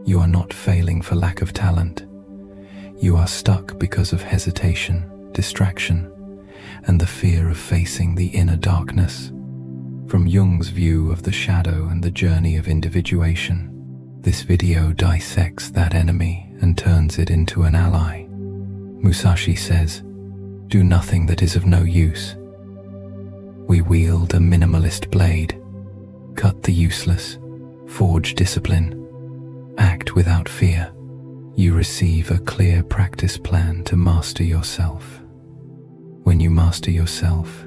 You are not failing for lack of talent. You are stuck because of hesitation, distraction, and the fear of facing the inner darkness. From Jung's view of the shadow and the journey of individuation, this video dissects that enemy and turns it into an ally. Musashi says, "Do nothing that is of no use." We wield a minimalist blade. Cut the useless, forge discipline, act without fear. You receive a clear practice plan to master yourself. When you master yourself,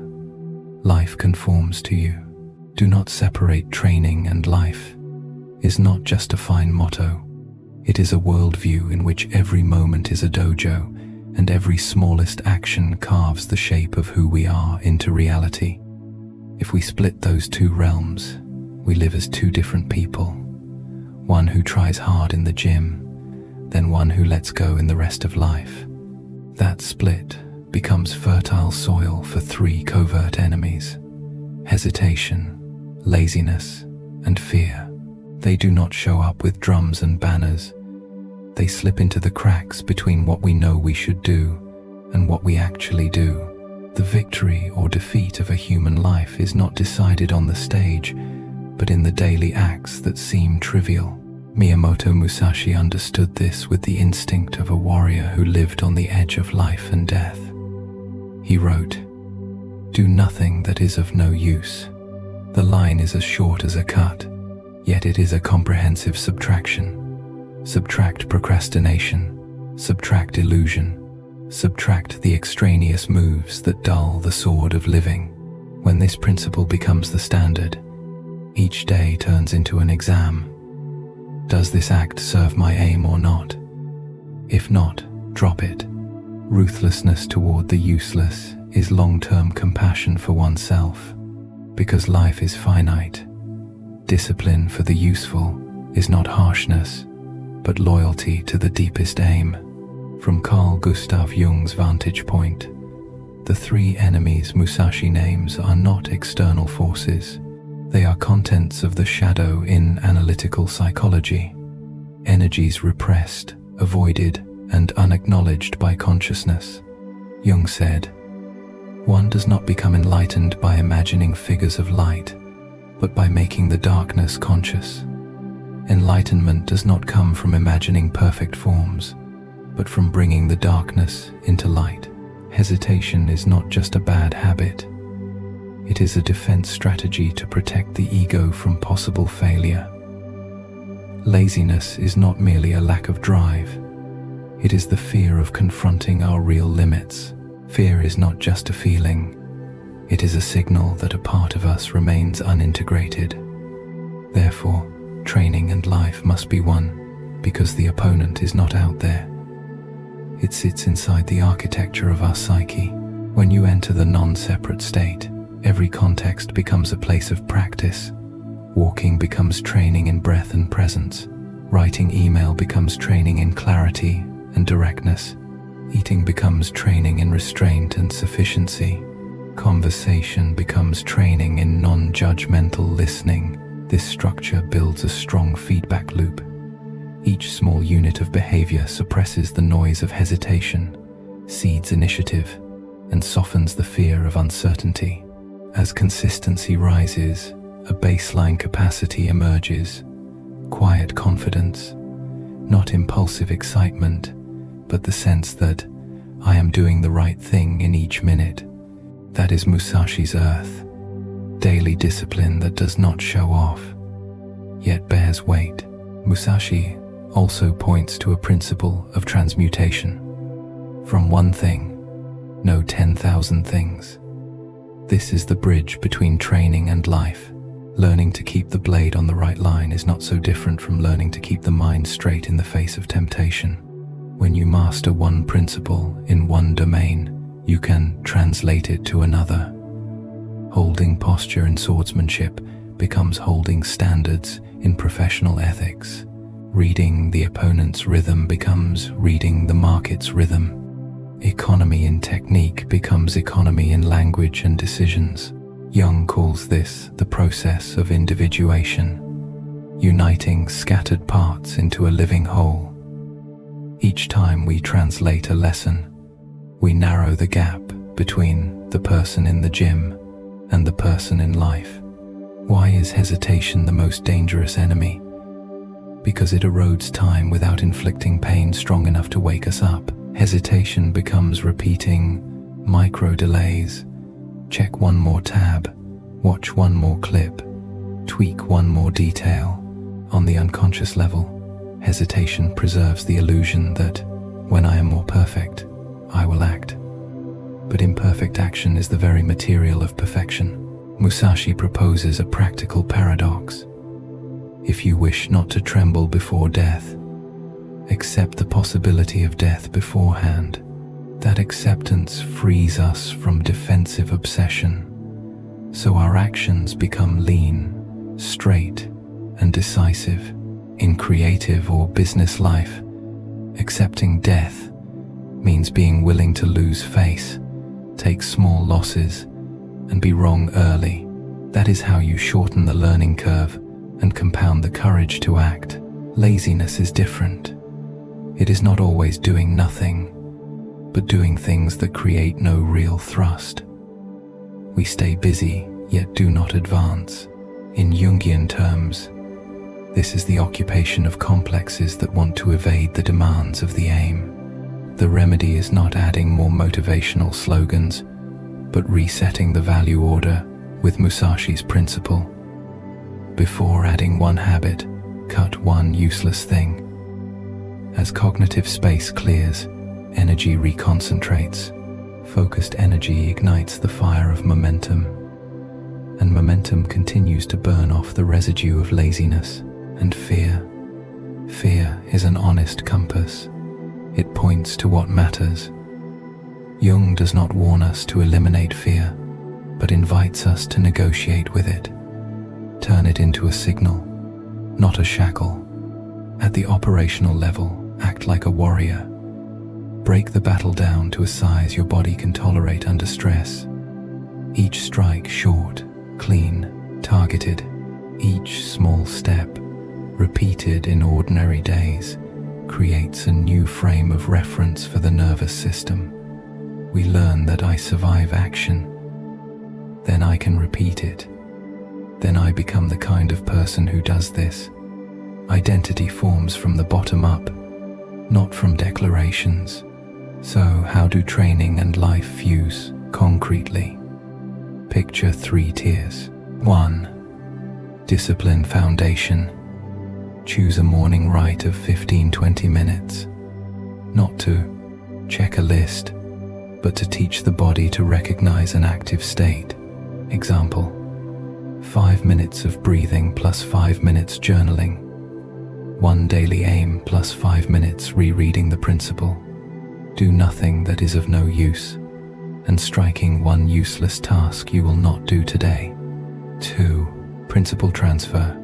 life conforms to you. Do not separate training and life. Is not just a fine motto. It is a worldview in which every moment is a dojo, and every smallest action carves the shape of who we are into reality. If we split those two realms, we live as two different people. One who tries hard in the gym, then one who lets go in the rest of life. That split becomes fertile soil for three covert enemies: hesitation, laziness, and fear. They do not show up with drums and banners. They slip into the cracks between what we know we should do and what we actually do. The victory or defeat of a human life is not decided on the stage, but in the daily acts that seem trivial. Miyamoto Musashi understood this with the instinct of a warrior who lived on the edge of life and death. He wrote, "Do nothing that is of no use." The line is as short as a cut, yet it is a comprehensive subtraction. Subtract procrastination, subtract illusion, subtract the extraneous moves that dull the sword of living. When this principle becomes the standard, each day turns into an exam. Does this act serve my aim or not? If not, drop it. Ruthlessness toward the useless is long-term compassion for oneself, because life is finite. Discipline for the useful is not harshness, but loyalty to the deepest aim. From Carl Gustav Jung's vantage point, the three enemies Musashi names are not external forces. They are contents of the shadow in analytical psychology, energies repressed, avoided, and unacknowledged by consciousness. Jung said, "One does not become enlightened by imagining figures of light, but by making the darkness conscious. Enlightenment does not come from imagining perfect forms, but from bringing the darkness into light." Hesitation is not just a bad habit. It is a defense strategy to protect the ego from possible failure. Laziness is not merely a lack of drive. It is the fear of confronting our real limits. Fear is not just a feeling. It is a signal that a part of us remains unintegrated. Therefore, training and life must be one, because the opponent is not out there. It sits inside the architecture of our psyche. When you enter the non-separate state, every context becomes a place of practice. Walking becomes training in breath and presence. Writing email becomes training in clarity and directness. Eating becomes training in restraint and sufficiency. Conversation becomes training in non-judgmental listening. This structure builds a strong feedback loop. Each small unit of behavior suppresses the noise of hesitation, seeds initiative, and softens the fear of uncertainty. As consistency rises, a baseline capacity emerges, quiet confidence, not impulsive excitement, but the sense that I am doing the right thing in each minute. That is Musashi's earth, daily discipline that does not show off, yet bears weight. Musashi also points to a principle of transmutation. From one thing, know 10,000 things. This is the bridge between training and life. Learning to keep the blade on the right line is not so different from learning to keep the mind straight in the face of temptation. When you master one principle in one domain, you can translate it to another. Holding posture in swordsmanship becomes holding standards in professional ethics. Reading the opponent's rhythm becomes reading the market's rhythm. Economy in technique becomes economy in language and decisions. Jung calls this the process of individuation. uniting scattered parts into a living whole. Each time we translate a lesson, we narrow the gap between the person in the gym and the person in life. Why is hesitation the most dangerous enemy? Because it erodes time without inflicting pain strong enough to wake us up. Hesitation becomes repeating micro delays. Check one more tab, watch one more clip, tweak one more detail. On the unconscious level, hesitation preserves the illusion that when I am more perfect, I will act. But imperfect action is the very material of perfection. Musashi proposes a practical paradox. If you wish not to tremble before death, accept the possibility of death beforehand. That acceptance frees us from defensive obsession, so our actions become lean, straight, and decisive. In creative or business life, accepting death means being willing to lose face, take small losses, and be wrong early. That is how you shorten the learning curve and compound the courage to act. Laziness is different. It is not always doing nothing, but doing things that create no real thrust. We stay busy, yet do not advance. In Jungian terms, this is the occupation of complexes that want to evade the demands of the aim. The remedy is not adding more motivational slogans, but resetting the value order with Musashi's principle. Before adding one habit, cut one useless thing. As cognitive space clears, energy reconcentrates. Focused energy ignites the fire of momentum, and momentum continues to burn off the residue of laziness and fear. Fear is an honest compass. It points to what matters. Jung does not warn us to eliminate fear, but invites us to negotiate with it. Turn it into a signal, not a shackle. At the operational level, act like a warrior. Break the battle down to a size your body can tolerate under stress. Each strike short, clean, targeted. Each small step, repeated in ordinary days, creates a new frame of reference for the nervous system. We learn that I survive action. Then I can repeat it. Then I become the kind of person who does this. Identity forms from the bottom up, not from declarations. So how do training and life fuse concretely? Picture 3 tiers. 1. Discipline foundation. Choose a morning rite of 15-20 minutes. Not to check a list, but to teach the body to recognize an active state. Example: 5 minutes of breathing plus 5 minutes journaling. 1 daily aim plus 5 minutes rereading the principle. Do nothing that is of no use, and striking one useless task you will not do today. 2. Principle transfer.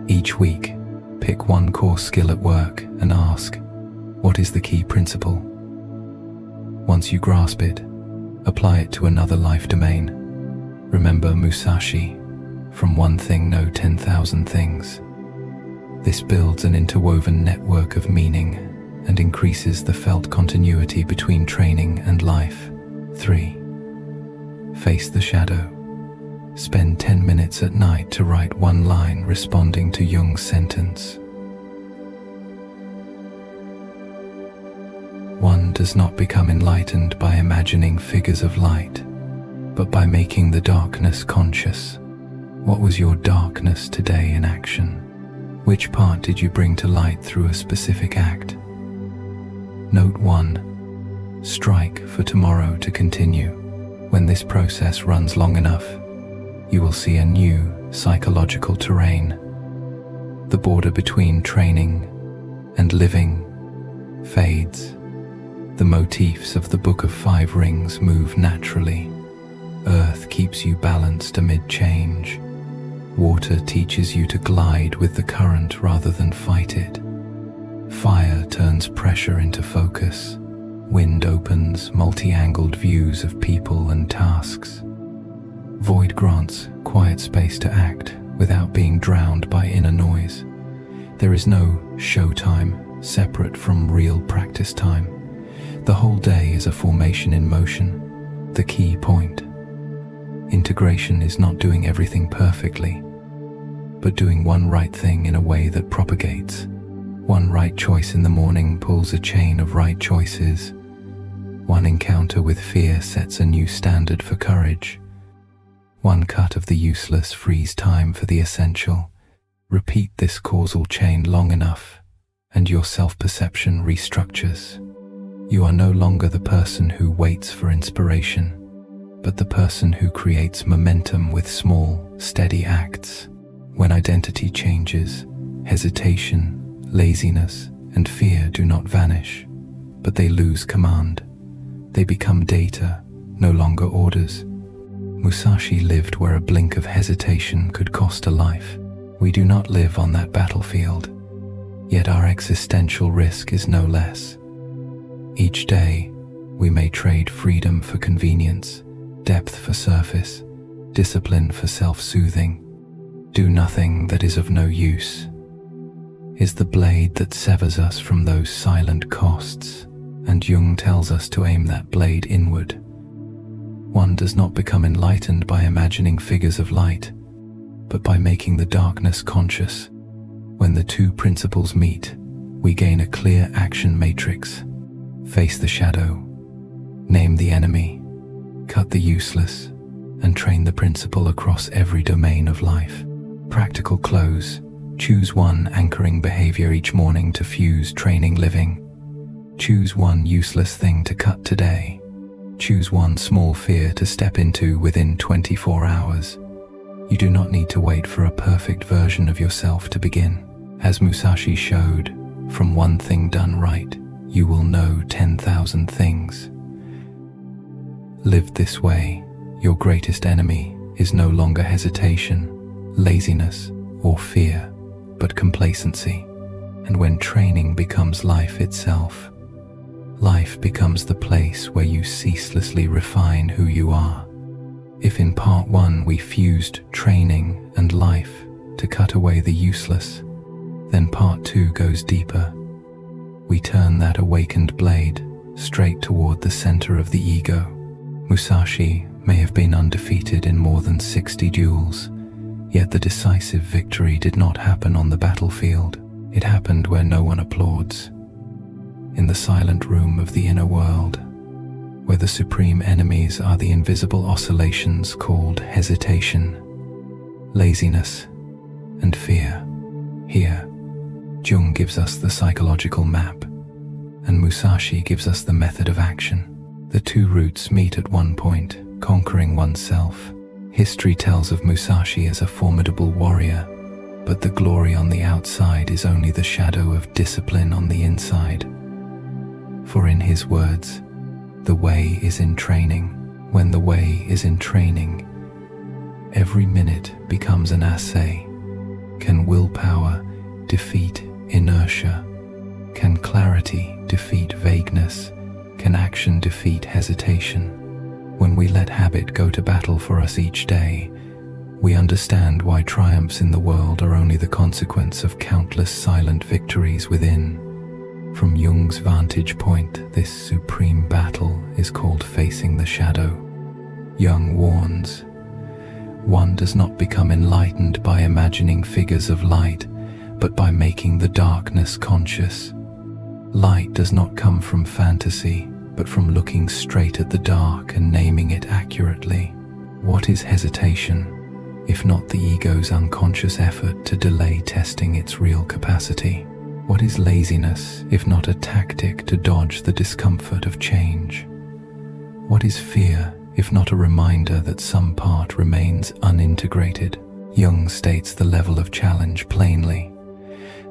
Each week, pick one core skill at work and ask, what is the key principle? Once you grasp it, apply it to another life domain. Remember Musashi, from one thing know 10,000 things. This builds an interwoven network of meaning and increases the felt continuity between training and life. 3. Face the shadow. Spend 10 minutes at night to write one line responding to Jung's sentence. One does not become enlightened by imagining figures of light, but by making the darkness conscious. What was your darkness today in action? Which part did you bring to light through a specific act? Note 1. Strike for tomorrow to continue. When this process runs long enough, you will see a new psychological terrain. The border between training and living fades. The motifs of the Book of 5 Rings move naturally. Earth keeps you balanced amid change. Water teaches you to glide with the current rather than fight it. Fire turns pressure into focus. Wind opens multi-angled views of people and tasks. Void grants quiet space to act, without being drowned by inner noise. There is no show time separate from real practice time. The whole day is a formation in motion. The key point: integration is not doing everything perfectly, but doing one right thing in a way that propagates. One right choice in the morning pulls a chain of right choices. One encounter with fear sets a new standard for courage. One cut of the useless frees time for the essential. Repeat this causal chain long enough, and your self-perception restructures. You are no longer the person who waits for inspiration, but the person who creates momentum with small, steady acts. When identity changes, hesitation, laziness, and fear do not vanish, but they lose command. They become data, no longer orders. Musashi lived where a blink of hesitation could cost a life. We do not live on that battlefield, yet our existential risk is no less. Each day, we may trade freedom for convenience, depth for surface, discipline for self-soothing. Do nothing that is of no use is the blade that severs us from those silent costs, and Jung tells us to aim that blade inward. One does not become enlightened by imagining figures of light, but by making the darkness conscious. When the two principles meet, we gain a clear action matrix. Face the shadow, name the enemy, cut the useless, and train the principle across every domain of life. Practical close. Choose one anchoring behavior each morning to fuse training living. Choose one useless thing to cut today. Choose one small fear to step into within 24 hours. You do not need to wait for a perfect version of yourself to begin. As Musashi showed, from one thing done right, you will know 10,000 things. Live this way. Your greatest enemy is no longer hesitation, laziness, or fear, but complacency. And when training becomes life itself, life becomes the place where you ceaselessly refine who you are. If in part one we fused training and life to cut away the useless, then part two goes deeper. We turn that awakened blade straight toward the center of the ego. Musashi may have been undefeated in more than 60 duels, yet the decisive victory did not happen on the battlefield. It happened where no one applauds, in the silent room of the inner world, where the supreme enemies are the invisible oscillations called hesitation, laziness, and fear. Here, Jung gives us the psychological map, and Musashi gives us the method of action. The two routes meet at one point, conquering oneself. History tells of Musashi as a formidable warrior, but the glory on the outside is only the shadow of discipline on the inside. For in his words, the way is in training. When the way is in training, every minute becomes an assay. Can willpower defeat inertia? Can clarity defeat vagueness? Can action defeat hesitation? When we let habit go to battle for us each day, we understand why triumphs in the world are only the consequence of countless silent victories within. From Jung's vantage point, this supreme battle is called facing the shadow. Jung warns, one does not become enlightened by imagining figures of light, but by making the darkness conscious. Light does not come from fantasy, but from looking straight at the dark and naming it accurately. What is hesitation, if not the ego's unconscious effort to delay testing its real capacity? What is laziness, if not a tactic to dodge the discomfort of change? What is fear, if not a reminder that some part remains unintegrated? Jung states the level of challenge plainly.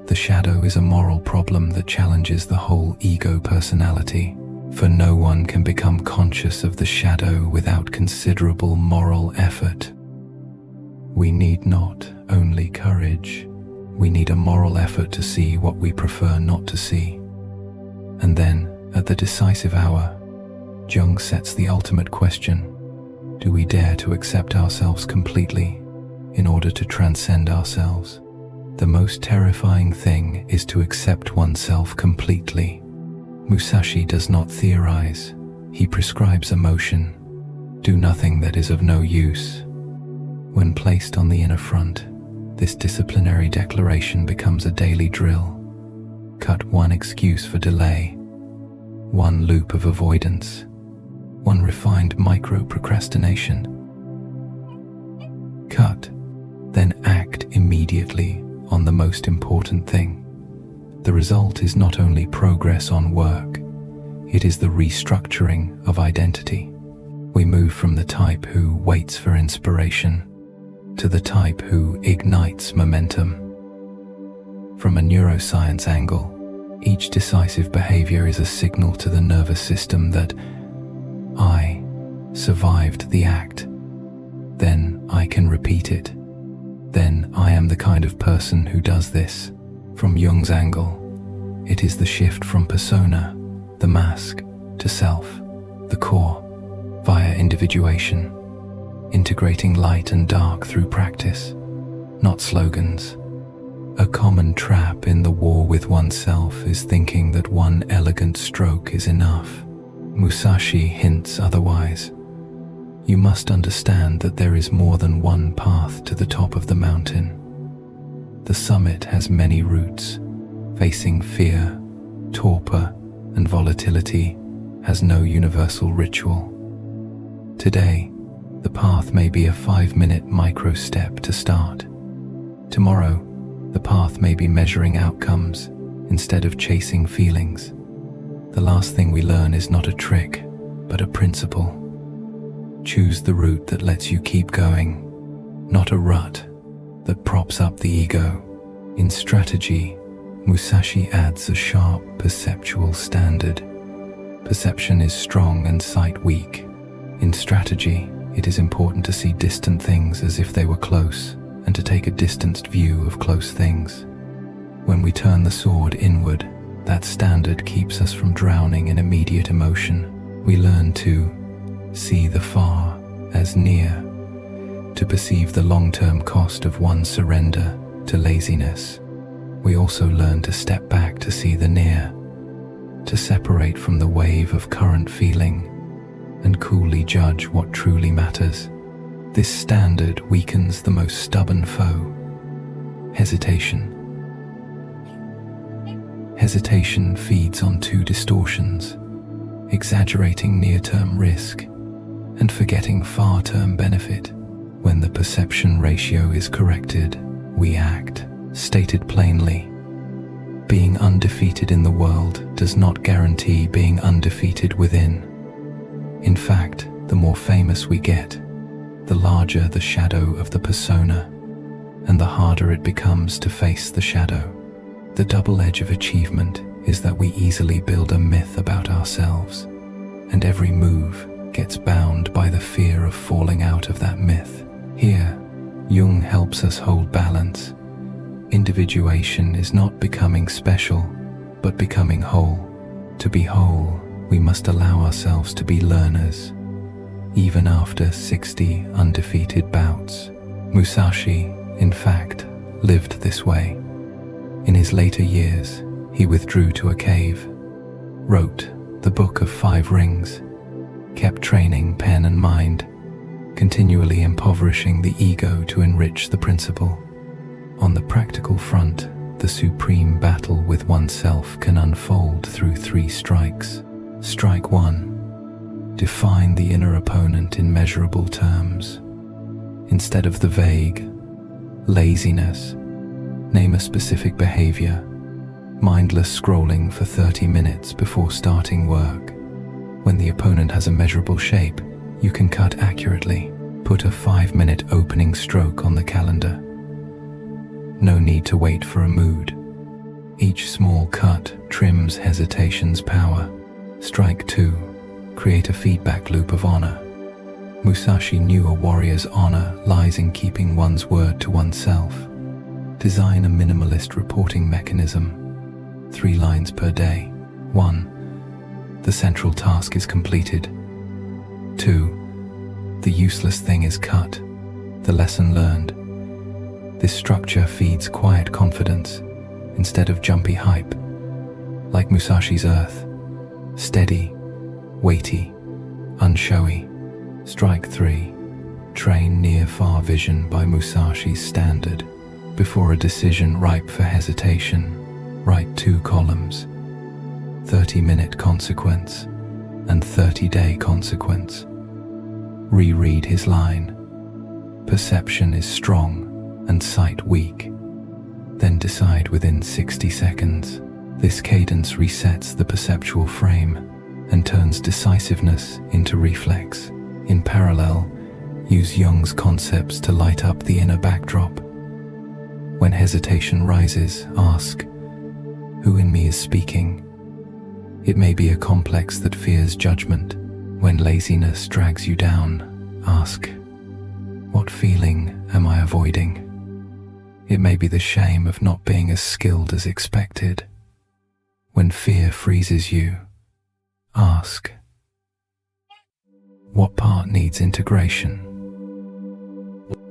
The shadow is a moral problem that challenges the whole ego personality, for no one can become conscious of the shadow without considerable moral effort. We need not only courage, we need a moral effort to see what we prefer not to see. And then, at the decisive hour, Jung sets the ultimate question: do we dare to accept ourselves completely, in order to transcend ourselves. The most terrifying thing is to accept oneself completely. Musashi does not theorize, he prescribes emotion. Do nothing that is of no use. When placed on the inner front, this disciplinary declaration becomes a daily drill. Cut one excuse for delay, one loop of avoidance, one refined micro-procrastination. Cut, then act immediately on the most important thing. The result is not only progress on work, it is the restructuring of identity. We move from the type who waits for inspiration to the type who ignites momentum. From a neuroscience angle, each decisive behavior is a signal to the nervous system that I survived the act. Then I can repeat it. Then I am the kind of person who does this. From Jung's angle, it is the shift from persona, the mask, to self, the core, via individuation, integrating light and dark through practice, not slogans. A common trap in the war with oneself is thinking that one elegant stroke is enough. Musashi hints otherwise. You must understand that there is more than one path to the top of the mountain. The summit has many routes. Facing fear, torpor, and volatility has no universal ritual. Today, the path may be a 5-minute micro step to start. Tomorrow, the path may be measuring outcomes instead of chasing feelings. The last thing we learn is not a trick, but a principle. Choose the route that lets you keep going, not a rut that props up the ego. In strategy, Musashi adds a sharp perceptual standard. Perception is strong and sight weak. In strategy, it is important to see distant things as if they were close, and to take a distanced view of close things. When we turn the sword inward, that standard keeps us from drowning in immediate emotion. We learn to see the far as near, to perceive the long-term cost of one's surrender to laziness. We also learn to step back to see the near, to separate from the wave of current feeling, and coolly judge what truly matters. This standard weakens the most stubborn foe: hesitation. Hesitation feeds on two distortions: exaggerating near-term risk and forgetting far-term benefit. When the perception ratio is corrected, we act. Stated plainly, being undefeated in the world does not guarantee being undefeated within. In fact, the more famous we get, the larger the shadow of the persona, and the harder it becomes to face the shadow. The double edge of achievement is that we easily build a myth about ourselves, and every move gets bound by the fear of falling out of that myth. Here, Jung helps us hold balance. Individuation is not becoming special, but becoming whole. To be whole, we must allow ourselves to be learners, even after 60 undefeated bouts. Musashi, in fact, lived this way. In his later years, he withdrew to a cave, wrote the Book of 5 Rings, kept training pen and mind, continually impoverishing the ego to enrich the principle. On the practical front, the supreme battle with oneself can unfold through 3 strikes. Strike 1. Define the inner opponent in measurable terms. Instead of the vague laziness, name a specific behavior: mindless scrolling for 30 minutes before starting work. When the opponent has a measurable shape, you can cut accurately. Put a 5-minute opening stroke on the calendar. No need to wait for a mood. Each small cut trims hesitation's power. Strike 2. Create a feedback loop of honor. Musashi knew a warrior's honor lies in keeping one's word to oneself. Design a minimalist reporting mechanism. 3 lines per day. 1. The central task is completed. 2. The useless thing is cut. The lesson learned. This structure feeds quiet confidence instead of jumpy hype. Like Musashi's earth, steady, weighty, unshowy. Strike 3. Train near-far vision by Musashi's standard. Before a decision ripe for hesitation, write 2 columns. 30-minute consequence and 30-day consequence. Reread his line. Perception is strong and sight weak. Then decide within 60 seconds. This cadence resets the perceptual frame and turns decisiveness into reflex. In parallel, use Jung's concepts to light up the inner backdrop. When hesitation rises, ask, who in me is speaking? It may be a complex that fears judgment. When laziness drags you down, ask, what feeling am I avoiding? It may be the shame of not being as skilled as expected. When fear freezes you, ask, what part needs integration?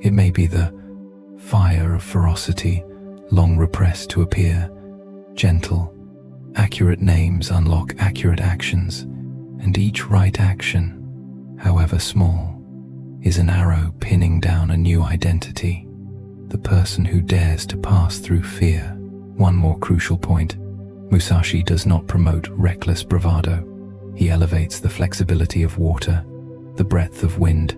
It may be the fire of ferocity, long repressed to appear gentle. Accurate names unlock accurate actions, and each right action, however small, is an arrow pinning down a new identity, the person who dares to pass through fear. One more crucial point: Musashi does not promote reckless bravado. He elevates the flexibility of water, the breadth of wind,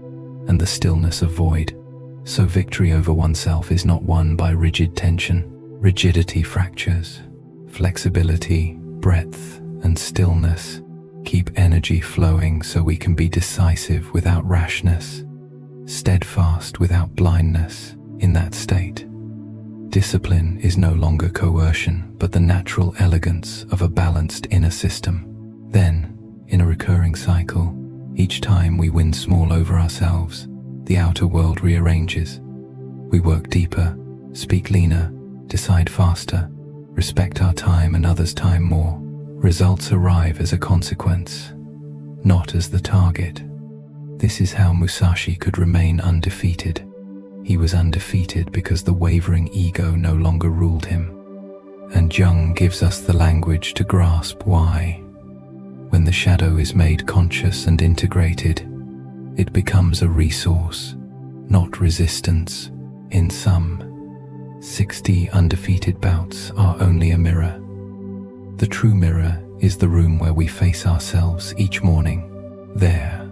and the stillness of void. So victory over oneself is not won by rigid tension. Rigidity fractures. Flexibility, breadth, and stillness keep energy flowing so we can be decisive without rashness, steadfast without blindness. In that state, discipline is no longer coercion, but the natural elegance of a balanced inner system. Then, in a recurring cycle, each time we win small over ourselves, the outer world rearranges. We work deeper, speak leaner, decide faster, respect our time and others' time more. Results arrive as a consequence, not as the target. This is how Musashi could remain undefeated. He was undefeated because the wavering ego no longer ruled him. And Jung gives us the language to grasp why. When the shadow is made conscious and integrated, it becomes a resource, not resistance. In sum, 60 undefeated bouts are only a mirror. The true mirror is the room where we face ourselves each morning. There,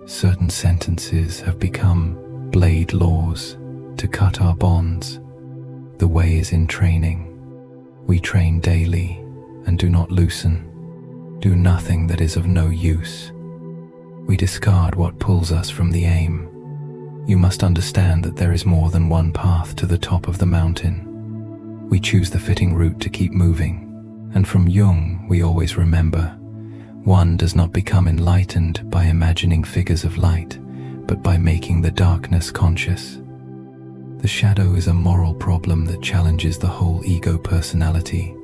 certain sentences have become blade laws to cut our bonds. The way is in training. We train daily and do not loosen. Do nothing that is of no use. We discard what pulls us from the aim. You must understand that there is more than one path to the top of the mountain. We choose the fitting route to keep moving. And from Jung, we always remember, one does not become enlightened by imagining figures of light, but by making the darkness conscious. The shadow is a moral problem that challenges the whole ego personality,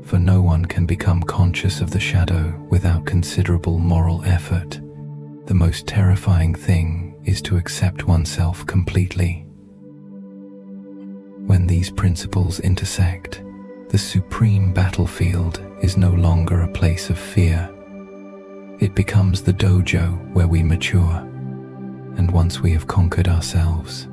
for no one can become conscious of the shadow without considerable moral effort. The most terrifying thing is to accept oneself completely. When these principles intersect, the supreme battlefield is no longer a place of fear. It becomes the dojo where we mature. And once we have conquered ourselves,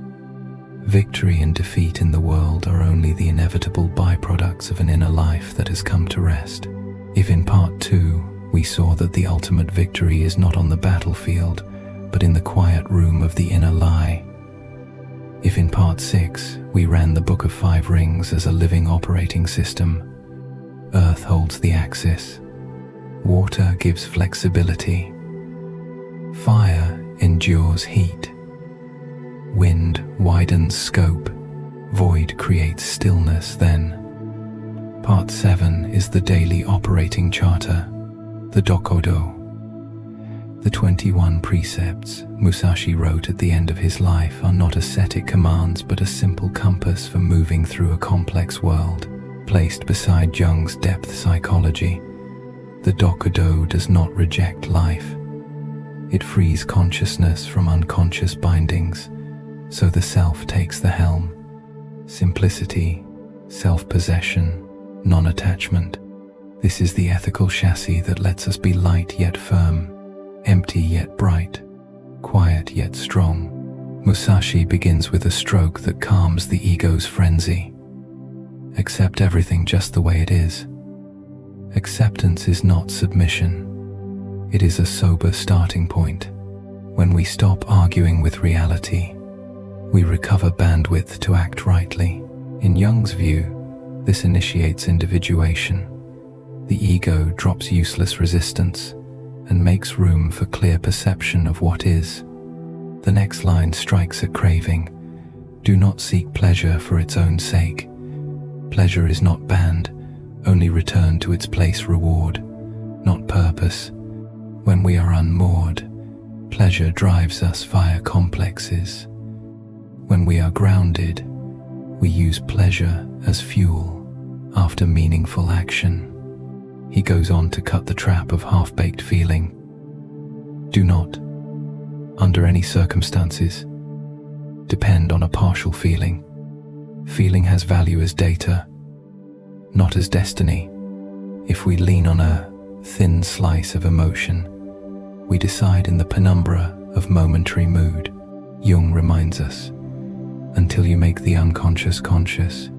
victory and defeat in the world are only the inevitable byproducts of an inner life that has come to rest. If in part 2 we saw that the ultimate victory is not on the battlefield, but in the quiet room of the inner lie. If in part 6 we ran the Book of 5 Rings as a living operating system, Earth holds the axis, water gives flexibility, fire endures heat, wind widens scope, void creates stillness. Then, part 7 is the daily operating charter, the Dokudo. The 21 precepts Musashi wrote at the end of his life are not ascetic commands but a simple compass for moving through a complex world. Placed beside Jung's depth psychology, the Dokudo does not reject life. It frees consciousness from unconscious bindings, so the self takes the helm, simplicity, self-possession, non-attachment. This is the ethical chassis that lets us be light yet firm, empty yet bright, quiet yet strong. Musashi begins with a stroke that calms the ego's frenzy. Accept everything just the way it is. Acceptance is not submission. It is a sober starting point. When we stop arguing with reality, we recover bandwidth to act rightly. In Jung's view, this initiates individuation. The ego drops useless resistance and makes room for clear perception of what is. The next line strikes at craving. Do not seek pleasure for its own sake. Pleasure is not banned, only return to its place reward, not purpose. When we are unmoored, pleasure drives us via complexes. When we are grounded, we use pleasure as fuel after meaningful action. He goes on to cut the trap of half-baked feeling. Do not, under any circumstances, depend on a partial feeling. Feeling has value as data, not as destiny. If we lean on a thin slice of emotion, we decide in the penumbra of momentary mood. Jung reminds us, until you make the unconscious conscious,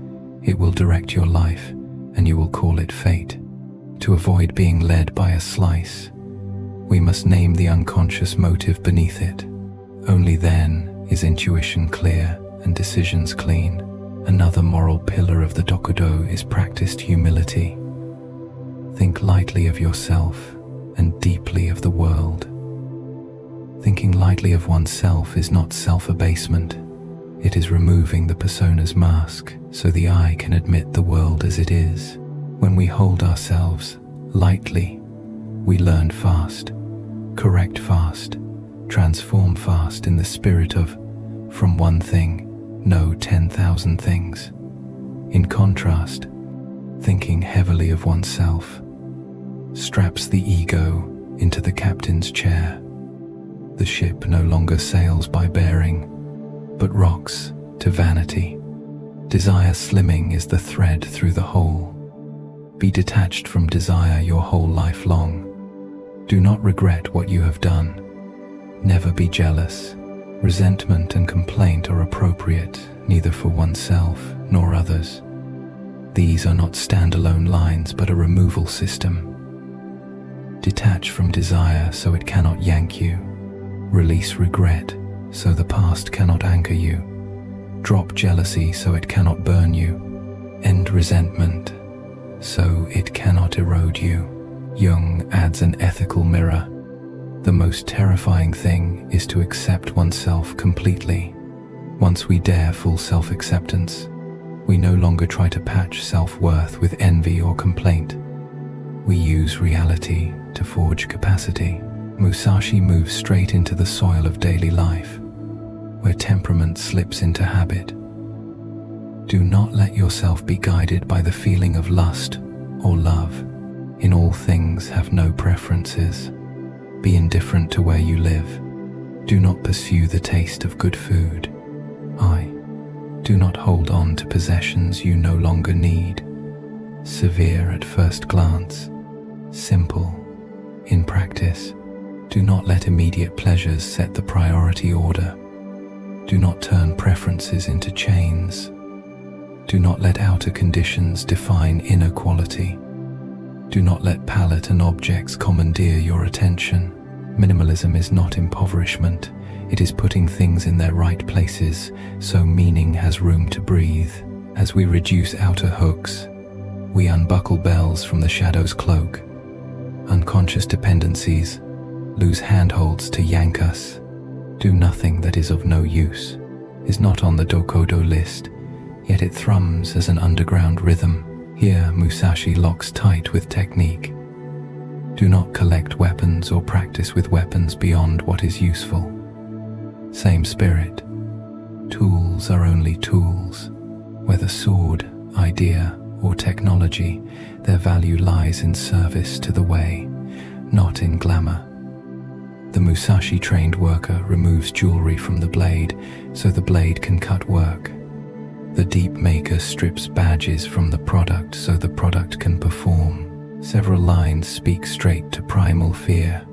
it will direct your life and you will call it fate. To avoid being led by a slice, we must name the unconscious motive beneath it. Only then is intuition clear and decisions clean. Another moral pillar of the Dokudo is practiced humility. Think lightly of yourself and deeply of the world. Thinking lightly of oneself is not self-abasement. It is removing the persona's mask so the eye can admit the world as it is. When we hold ourselves lightly, we learn fast, correct fast, transform fast in the spirit of, from one thing, know 10,000 things. In contrast, thinking heavily of oneself straps the ego into the captain's chair. The ship no longer sails by bearing, but rocks to vanity. Desire slimming is the thread through the whole. Be detached from desire your whole life long. Do not regret what you have done. Never be jealous. Resentment and complaint are appropriate neither for oneself nor others. These are not standalone lines but a removal system. Detach from desire so it cannot yank you. Release regret so the past cannot anchor you. Drop jealousy so it cannot burn you. End resentment so it cannot erode you. Jung adds an ethical mirror. The most terrifying thing is to accept oneself completely. Once we dare full self-acceptance, we no longer try to patch self-worth with envy or complaint. We use reality to forge capacity. Musashi moves straight into the soil of daily life, where temperament slips into habit. Do not let yourself be guided by the feeling of lust or love. In all things have no preferences. Be indifferent to where you live. Do not pursue the taste of good food. Do not hold on to possessions you no longer need. Severe at first glance, simple in practice. Do not let immediate pleasures set the priority order. Do not turn preferences into chains. Do not let outer conditions define inner quality. Do not let palate and objects commandeer your attention. Minimalism is not impoverishment. It is putting things in their right places so meaning has room to breathe. As we reduce outer hooks, we unbuckle bells from the shadow's cloak. Unconscious dependencies lose handholds to yank us. Do nothing that is of no use is not on the Dokudo list, yet it thrums as an underground rhythm. Here Musashi locks tight with technique. Do not collect weapons or practice with weapons beyond what is useful. Same spirit. Tools are only tools. Whether sword, idea, or technology, their value lies in service to the way, not in glamour. The Musashi-trained worker removes jewelry from the blade so the blade can cut work. The deep maker strips badges from the product so the product can perform. Several lines speak straight to primal fear.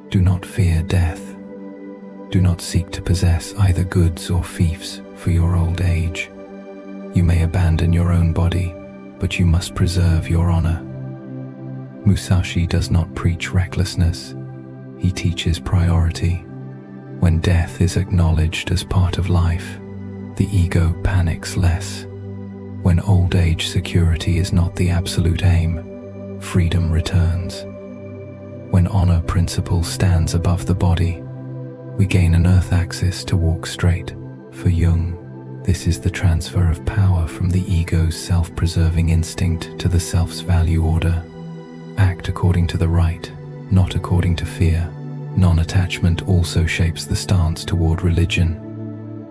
Do not fear death. Do not seek to possess either goods or fiefs for your old age. You may abandon your own body, but you must preserve your honor. Musashi does not preach recklessness. He teaches priority. When death is acknowledged as part of life, the ego panics less. When old age security is not the absolute aim, freedom returns. When honor principle stands above the body, we gain an earth axis to walk straight. For Jung, this is the transfer of power from the ego's self-preserving instinct to the self's value order. Act according to the right, not according to fear. Non-attachment also shapes the stance toward religion.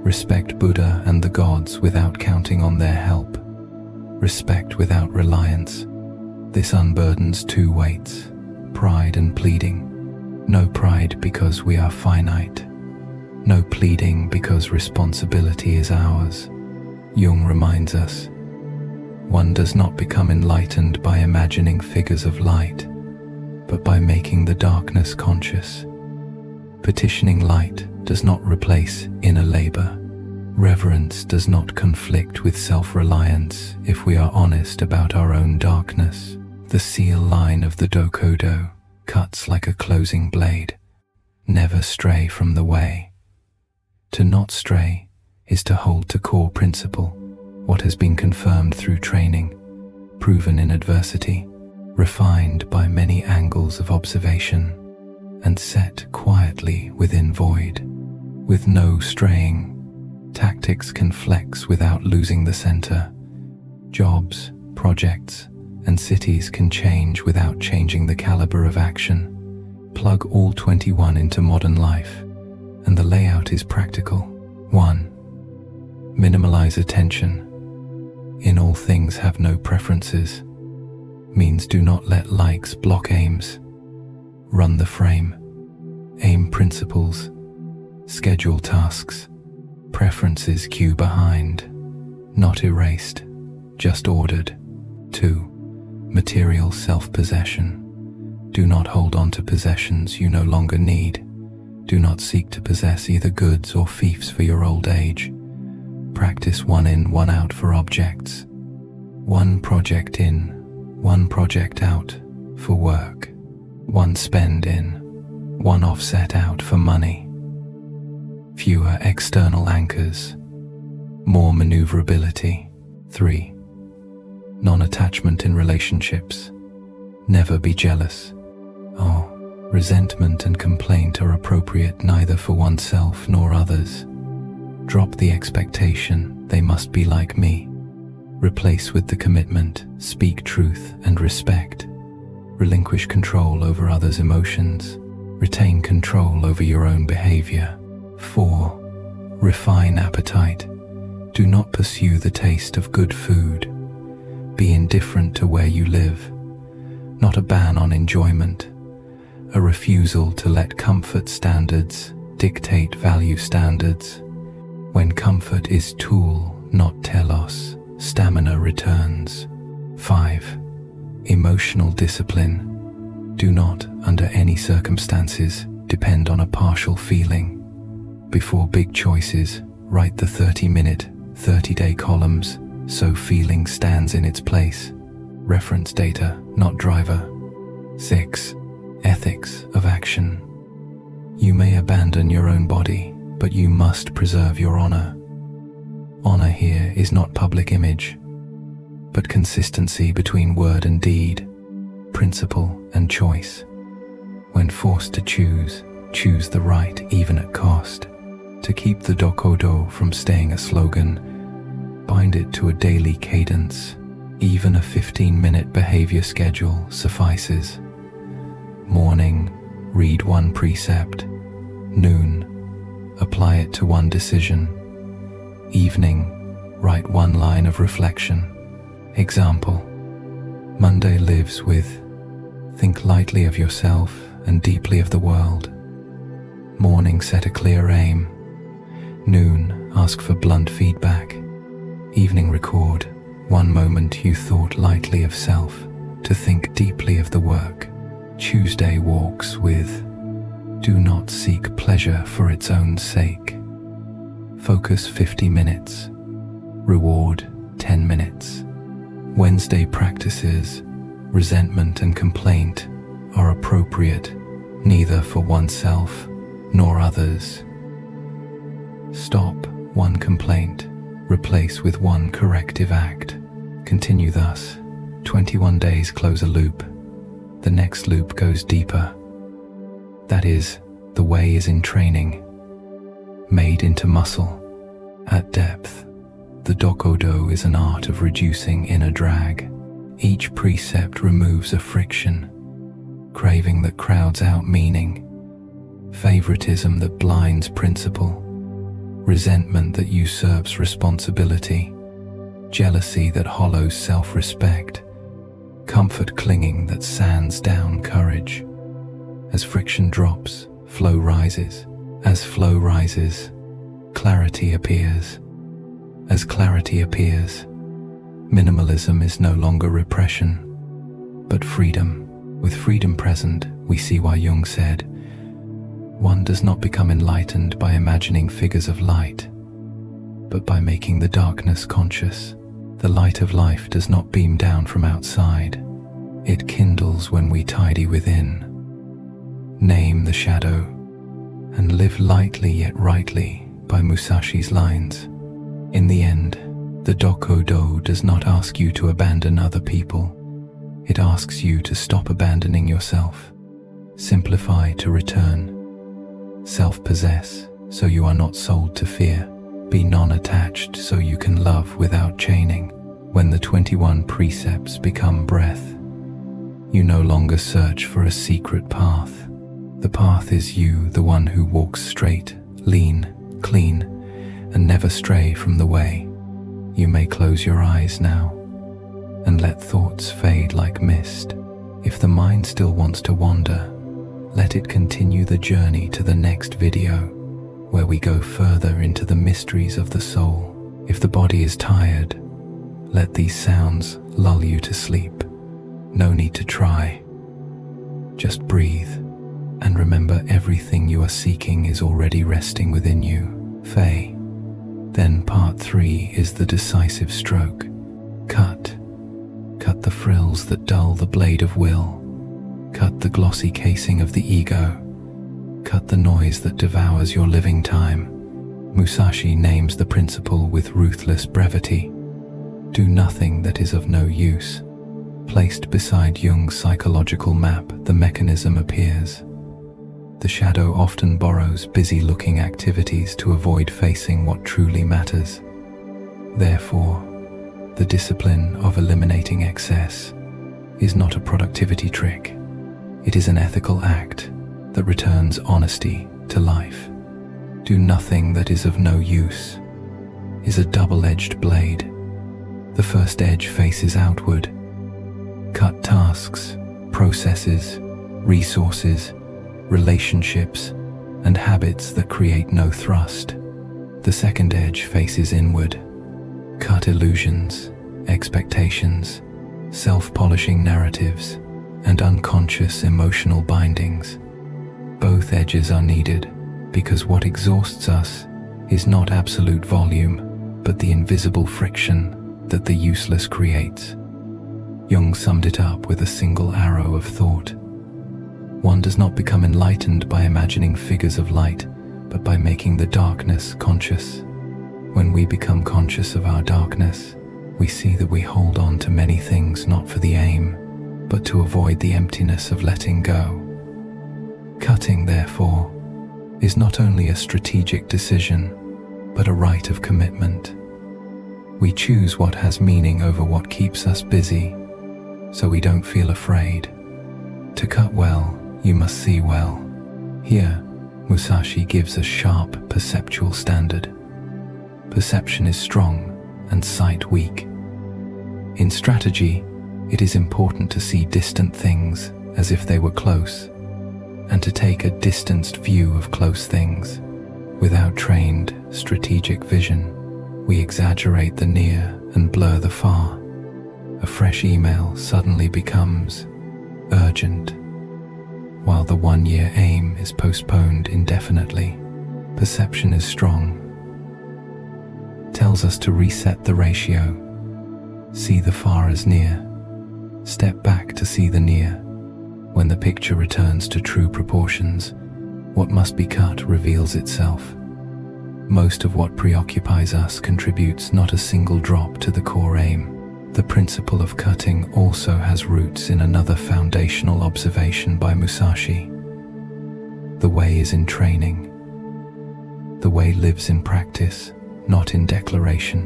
Respect Buddha and the gods without counting on their help. Respect without reliance. This unburdens two weights, pride and pleading. No pride because we are finite. No pleading because responsibility is ours. Jung reminds us, one does not become enlightened by imagining figures of light, but by making the darkness conscious. Petitioning light does not replace inner labor. Reverence does not conflict with self-reliance if we are honest about our own darkness. The seal line of the Dokodo cuts like a closing blade. Never stray from the way. To not stray is to hold to core principle, what has been confirmed through training, proven in adversity, refined by many angles of observation, and set quietly within void. With no straying, tactics can flex without losing the center. Jobs, projects, and cities can change without changing the caliber of action. Plug all 21 into modern life, and the layout is practical. 1. Minimalize attention. In all things have no preferences. Means do not let likes block aims. Run the frame. Aim principles. Schedule tasks. Preferences queue behind. Not erased, just ordered. 2. Material self-possession. Do not hold on to possessions you no longer need. Do not seek to possess either goods or fiefs for your old age. Practice one in, one out for objects. One project in, one project out for work. One spend in, one offset out for money. Fewer external anchors. More maneuverability. 3. Non-attachment in relationships. Never be jealous. Resentment and complaint are appropriate neither for oneself nor others. Drop the expectation they must be like me. Replace with the commitment, speak truth and respect. Relinquish control over others' emotions. Retain control over your own behavior. 4. Refine appetite. Do not pursue the taste of good food. Be indifferent to where you live. Not a ban on enjoyment. A refusal to let comfort standards dictate value standards. When comfort is tool, not telos, stamina returns. 5. Emotional discipline. Do not, under any circumstances, depend on a partial feeling. Before big choices, write the 30-minute, 30-day columns so feeling stands in its place. Reference data, not driver. 6. Ethics of action. You may abandon your own body, but you must preserve your honor. Honor here is not public image, but consistency between word and deed, principle and choice. When forced to choose, choose the right even at cost. To keep the Dokodo from staying a slogan, bind it to a daily cadence. Even a 15-minute behavior schedule suffices. Morning, read one precept. Noon, apply it to one decision. Evening, write one line of reflection. Example: Monday lives with, think lightly of yourself and deeply of the world. Morning, set a clear aim. Noon, ask for blunt feedback. Evening record, one moment you thought lightly of self, to think deeply of the work. Tuesday walks with, do not seek pleasure for its own sake. Focus 50 minutes. Reward 10 minutes. Wednesday practices, resentment and complaint are appropriate, neither for oneself nor others. Stop one complaint, replace with one corrective act. Continue thus. 21 days close a loop. The next loop goes deeper. That is, the way is in training, made into muscle. At depth, the Dokodo is an art of reducing inner drag. Each precept removes a friction, craving that crowds out meaning, favoritism that blinds principle, resentment that usurps responsibility, jealousy that hollows self-respect, comfort clinging that sands down courage. As friction drops, flow rises. As flow rises, clarity appears. As clarity appears, minimalism is no longer repression, but freedom. With freedom present, we see why Jung said, one does not become enlightened by imagining figures of light, but by making the darkness conscious. The light of life does not beam down from outside. It kindles when we tidy within. Name the shadow, and live lightly yet rightly by Musashi's lines. In the end, the Dokodo does not ask you to abandon other people. It asks you to stop abandoning yourself. Simplify to return. Self-possess so you are not sold to fear. Be non-attached so you can love without chaining. When the 21 precepts become breath, you no longer search for a secret path. The path is you, the one who walks straight, lean, clean, and never stray from the way. You may close your eyes now and let thoughts fade like mist. If the mind still wants to wander, let it continue the journey to the next video, where we go further into the mysteries of the soul. If the body is tired, let these sounds lull you to sleep. No need to try. Just breathe, and remember everything you are seeking is already resting within you. Faye. Then part 3 is the decisive stroke. Cut. Cut the frills that dull the blade of will. Cut the glossy casing of the ego. Cut the noise that devours your living time. Musashi names the principle with ruthless brevity. Do nothing that is of no use. Placed beside Jung's psychological map, the mechanism appears. The shadow often borrows busy-looking activities to avoid facing what truly matters. Therefore, the discipline of eliminating excess is not a productivity trick. It is an ethical act that returns honesty to life. Do nothing that is of no use is a double-edged blade. The first edge faces outward. Cut tasks, processes, resources, relationships, and habits that create no thrust. The second edge faces inward. Cut illusions, expectations, self-polishing narratives, and unconscious emotional bindings. Both edges are needed because what exhausts us is not absolute volume, but the invisible friction that the useless creates. Jung summed it up with a single arrow of thought. One does not become enlightened by imagining figures of light, but by making the darkness conscious. When we become conscious of our darkness, we see that we hold on to many things not for the aim, but to avoid the emptiness of letting go. Cutting, therefore, is not only a strategic decision, but a rite of commitment. We choose what has meaning over what keeps us busy, so we don't feel afraid. To cut well, you must see well. Here, Musashi gives a sharp perceptual standard. Perception is strong and sight weak. In strategy, it is important to see distant things as if they were close, and to take a distanced view of close things. Without trained, strategic vision, We exaggerate the near and blur the far. A fresh email suddenly becomes urgent, while the 1-year aim is postponed indefinitely. Perception is strong. Tells us to reset the ratio. See the far as near. Step back to see the near. When the picture returns to true proportions, what must be cut reveals itself. Most of what preoccupies us contributes not a single drop to the core aim. The principle of cutting also has roots in another foundational observation by Musashi. The way is in training. The way lives in practice, not in declaration.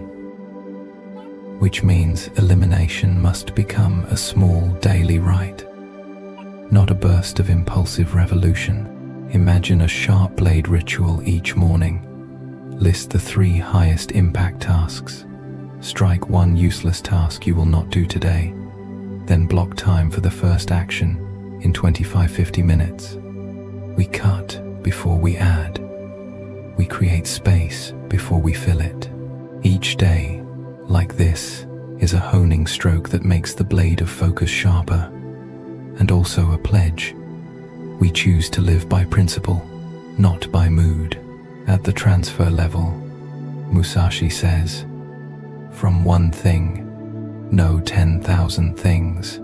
Which means elimination must become a small daily rite, not a burst of impulsive revolution. Imagine a sharp blade ritual each morning. List the 3 highest impact tasks. Strike 1 useless task you will not do today. Then block time for the first action in 25-50 minutes. We cut before we add. We create space before we fill it. Each day, like this, is a honing stroke that makes the blade of focus sharper, and also a pledge. We choose to live by principle, not by mood. At the transfer level, Musashi says, from one thing, know 10,000 things.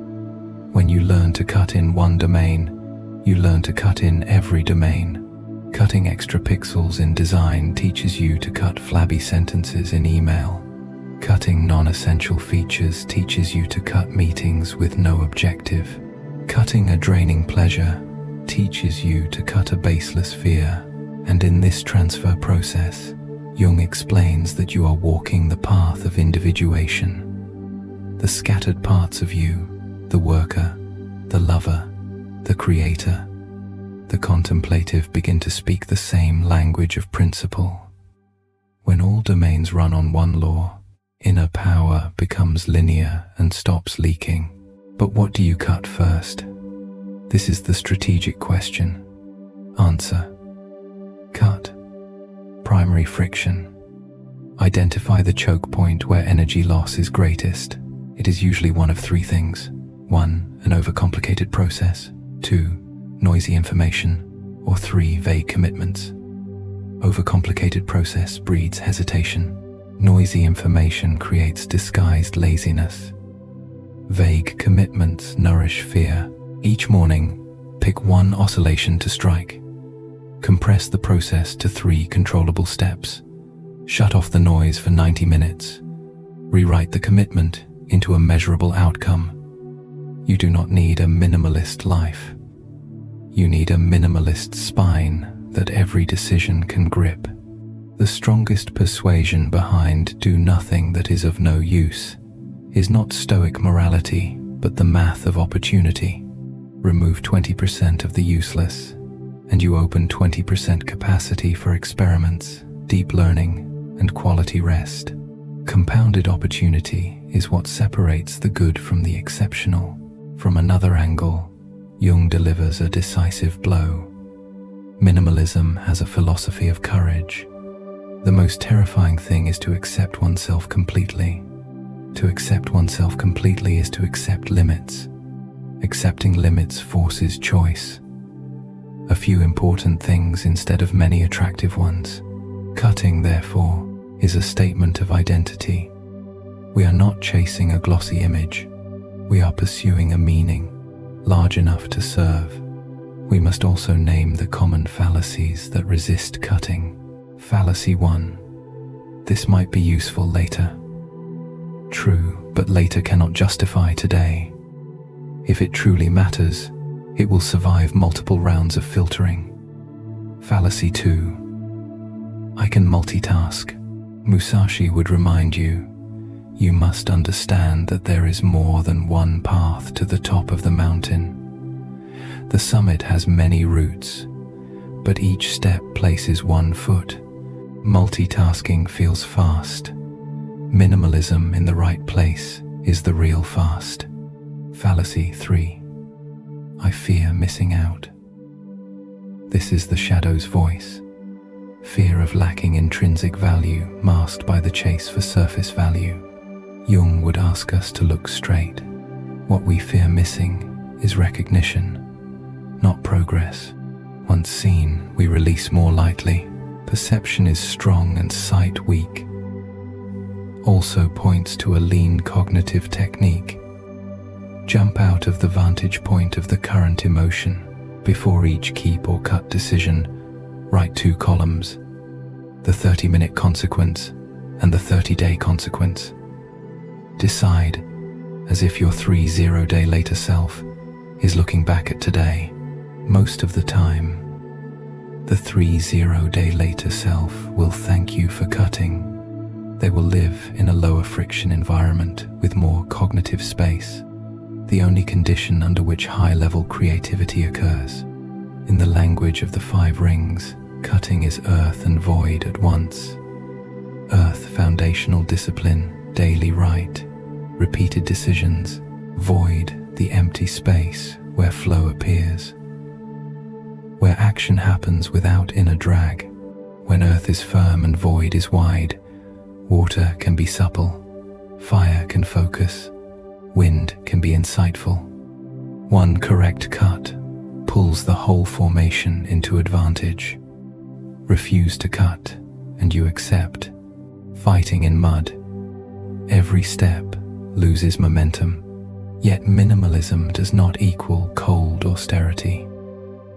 When you learn to cut in one domain, you learn to cut in every domain. Cutting extra pixels in design teaches you to cut flabby sentences in email. Cutting non-essential features teaches you to cut meetings with no objective. Cutting a draining pleasure teaches you to cut a baseless fear. And in this transfer process, Jung explains that you are walking the path of individuation. The scattered parts of you, the worker, the lover, the creator, the contemplative begin to speak the same language of principle. When all domains run on one law, inner power becomes linear and stops leaking. But what do you cut first? This is the strategic question. Answer: cut. Primary friction. Identify the choke point where energy loss is greatest. It is usually one of 3 things. 1. An overcomplicated process. 2. Noisy information. Or 3. Vague commitments. Overcomplicated process breeds hesitation. Noisy information creates disguised laziness. Vague commitments nourish fear. Each morning, pick one oscillation to strike. Compress the process to 3 controllable steps. Shut off the noise for 90 minutes. Rewrite the commitment into a measurable outcome. You do not need a minimalist life. You need a minimalist spine that every decision can grip. The strongest persuasion behind do nothing that is of no use is not stoic morality, but the math of opportunity. Remove 20% of the useless, and you open 20% capacity for experiments, deep learning, and quality rest. Compounded opportunity is what separates the good from the exceptional. From another angle, Jung delivers a decisive blow. Minimalism has a philosophy of courage. The most terrifying thing is to accept oneself completely. To accept oneself completely is to accept limits. Accepting limits forces choice. A few important things instead of many attractive ones. Cutting, therefore, is a statement of identity. We are not chasing a glossy image. We are pursuing a meaning, large enough to serve. We must also name the common fallacies that resist cutting. Fallacy 1. This might be useful later. True, but later cannot justify today. If it truly matters, it will survive multiple rounds of filtering. Fallacy 2. I can multitask. Musashi would remind you, you must understand that there is more than one path to the top of the mountain. The summit has many routes, but each step places one foot. Multitasking feels fast. Minimalism in the right place is the real fast. Fallacy 3. I fear missing out. This is the shadow's voice. fear of lacking intrinsic value masked by the chase for surface value. Jung would ask us to look straight. What we fear missing is recognition, not progress. Once seen, we release more lightly. Perception is strong and sight weak. Also points to a lean cognitive technique. Jump out of the vantage point of the current emotion. Before each keep or cut decision, write 2 columns, the 30-minute consequence and the 30-day consequence. Decide, as if your 30-day later self is looking back at today. Most of the time, the 30-day later self will thank you for cutting. They will live in a lower friction environment with more cognitive space, the only condition under which high-level creativity occurs. In the language of the 5 rings, cutting is earth and void at once. Earth, foundational discipline, daily right, repeated decisions. Void, the empty space where flow appears, where action happens without inner drag. When earth is firm and void is wide, water can be supple, fire can focus, wind can be insightful. One correct cut pulls the whole formation into advantage. Refuse to cut, and you accept. Fighting in mud. Every step loses momentum. Yet minimalism does not equal cold austerity.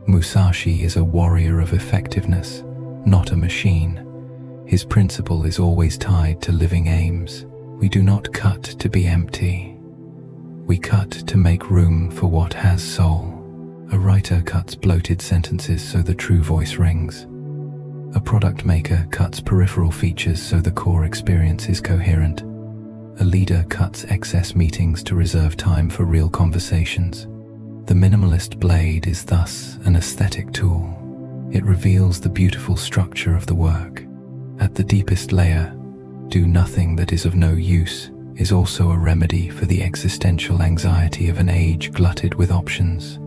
Musashi is a warrior of effectiveness, not a machine. His principle is always tied to living aims. We do not cut to be empty. We cut to make room for what has soul. A writer cuts bloated sentences so the true voice rings. A product maker cuts peripheral features so the core experience is coherent. A leader cuts excess meetings to reserve time for real conversations. The minimalist blade is thus an aesthetic tool. It reveals the beautiful structure of the work. At the deepest layer, do nothing that is of no use is also a remedy for the existential anxiety of an age glutted with options.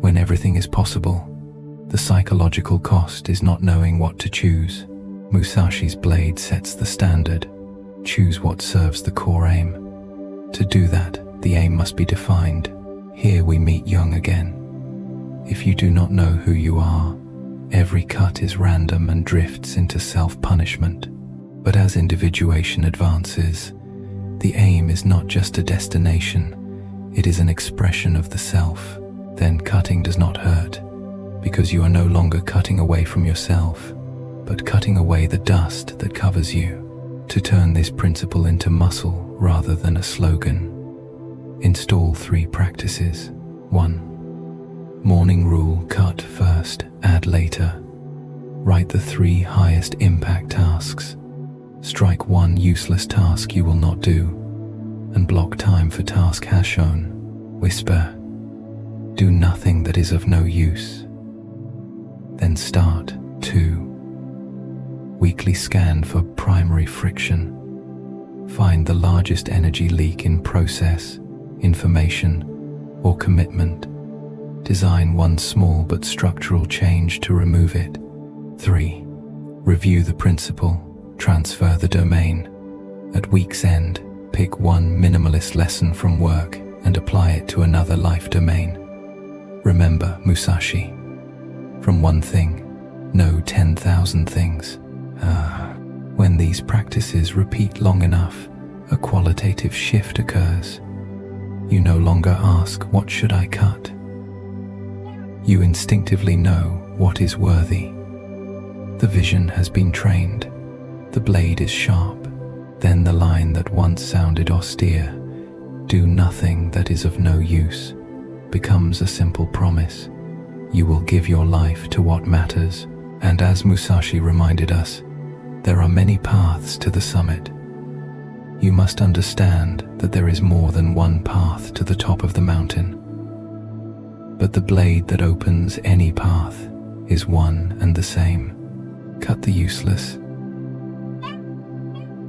When everything is possible, the psychological cost is not knowing what to choose. Musashi's blade sets the standard. Choose what serves the core aim. To do that, the aim must be defined. Here we meet Jung again. If you do not know who you are, every cut is random and drifts into self-punishment. But as individuation advances, the aim is not just a destination, it is an expression of the self. Then cutting does not hurt, because you are no longer cutting away from yourself, but cutting away the dust that covers you. To turn this principle into muscle rather than a slogan, install 3 practices. 1. Morning rule: cut first, add later. Write the 3 highest impact tasks. Strike 1 useless task you will not do, and block time for task has shown. Whisper: do nothing that is of no use. Then start. 2. Weekly scan for primary friction. Find the largest energy leak in process, information, or commitment. Design one small but structural change to remove it. 3. Review the principle, transfer the domain. At week's end, pick one minimalist lesson from work and apply it to another life domain. Remember Musashi: from one thing, know 10,000 things. When these practices repeat long enough, a qualitative shift occurs. You no longer ask, what should I cut? You instinctively know what is worthy. The vision has been trained. The blade is sharp. Then the line that once sounded austere, do nothing that is of no use, becomes a simple promise. You will give your life to what matters. And as Musashi reminded us, there are many paths to the summit. You must understand that there is more than one path to the top of the mountain. But the blade that opens any path is one and the same. Cut the useless,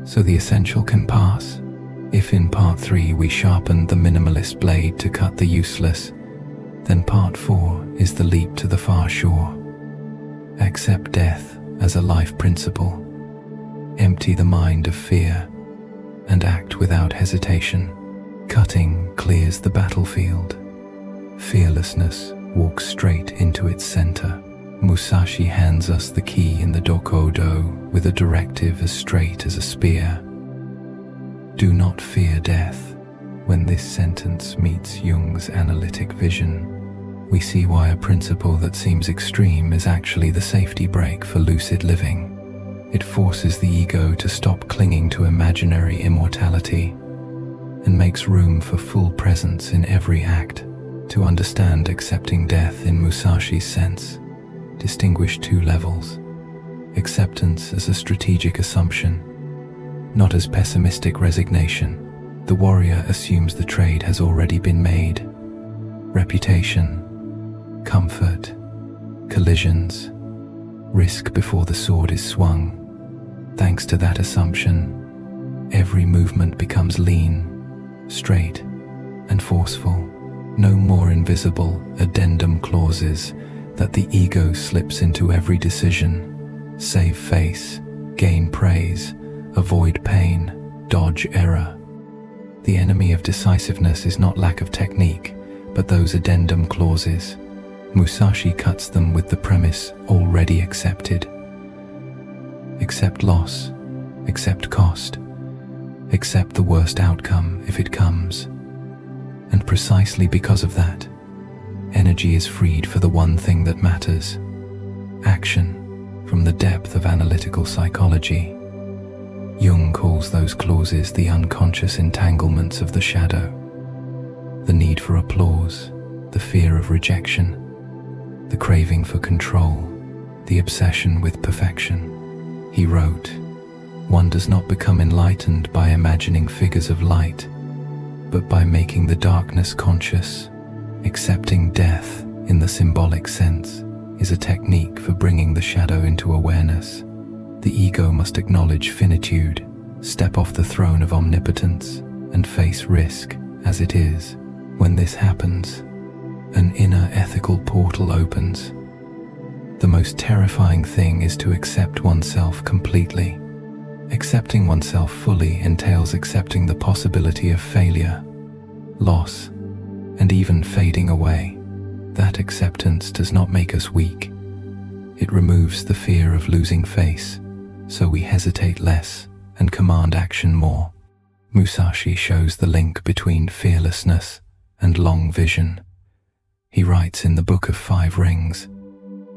so the essential can pass. If in part 3 we sharpened the minimalist blade to cut the useless, then part 4 is the leap to the far shore. Accept death as a life principle. Empty the mind of fear and act without hesitation. Cutting clears the battlefield. Fearlessness walks straight into its center. Musashi hands us the key in the Dokudo with a directive as straight as a spear. Do not fear death. When this sentence meets Jung's analytic vision, we see why a principle that seems extreme is actually the safety brake for lucid living. It forces the ego to stop clinging to imaginary immortality and makes room for full presence in every act. To understand accepting death in Musashi's sense, distinguish two levels: acceptance as a strategic assumption, not as pessimistic resignation. The warrior assumes the trade has already been made. Reputation, comfort, collisions, risk before the sword is swung. Thanks to that assumption, every movement becomes lean, straight, and forceful. No more invisible addendum clauses that the ego slips into every decision. Save face, gain praise, avoid pain, dodge error. The enemy of decisiveness is not lack of technique, but those addendum clauses. Musashi cuts them with the premise already accepted. Accept loss, accept cost, accept the worst outcome if it comes. And precisely because of that, energy is freed for the one thing that matters: action. From the depth of analytical psychology, Jung calls those clauses the unconscious entanglements of the shadow. The need for applause, the fear of rejection, the craving for control, the obsession with perfection. He wrote, "One does not become enlightened by imagining figures of light, but by making the darkness conscious." Accepting death in the symbolic sense is a technique for bringing the shadow into awareness. The ego must acknowledge finitude, step off the throne of omnipotence, and face risk as it is. When this happens, an inner ethical portal opens. The most terrifying thing is to accept oneself completely. Accepting oneself fully entails accepting the possibility of failure, loss, and even fading away. That acceptance does not make us weak. It removes the fear of losing face, so we hesitate less and command action more. Musashi shows the link between fearlessness and long vision. He writes in the Book of Five Rings,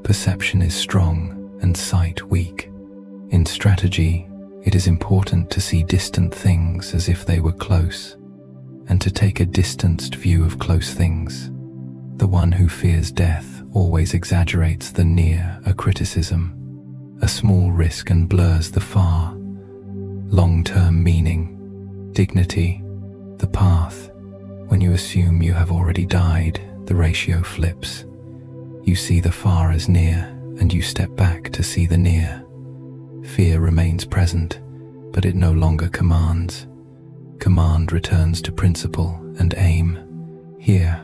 "Perception is strong and sight weak." In strategy, it is important to see distant things as if they were close, and to take a distanced view of close things. The one who fears death always exaggerates the near a criticism. A small risk and blurs the far. Long-term meaning, dignity, the path. When you assume you have already died, the ratio flips. You see the far as near, and you step back to see the near. Fear remains present, but it no longer commands. Command returns to principle and aim. Here,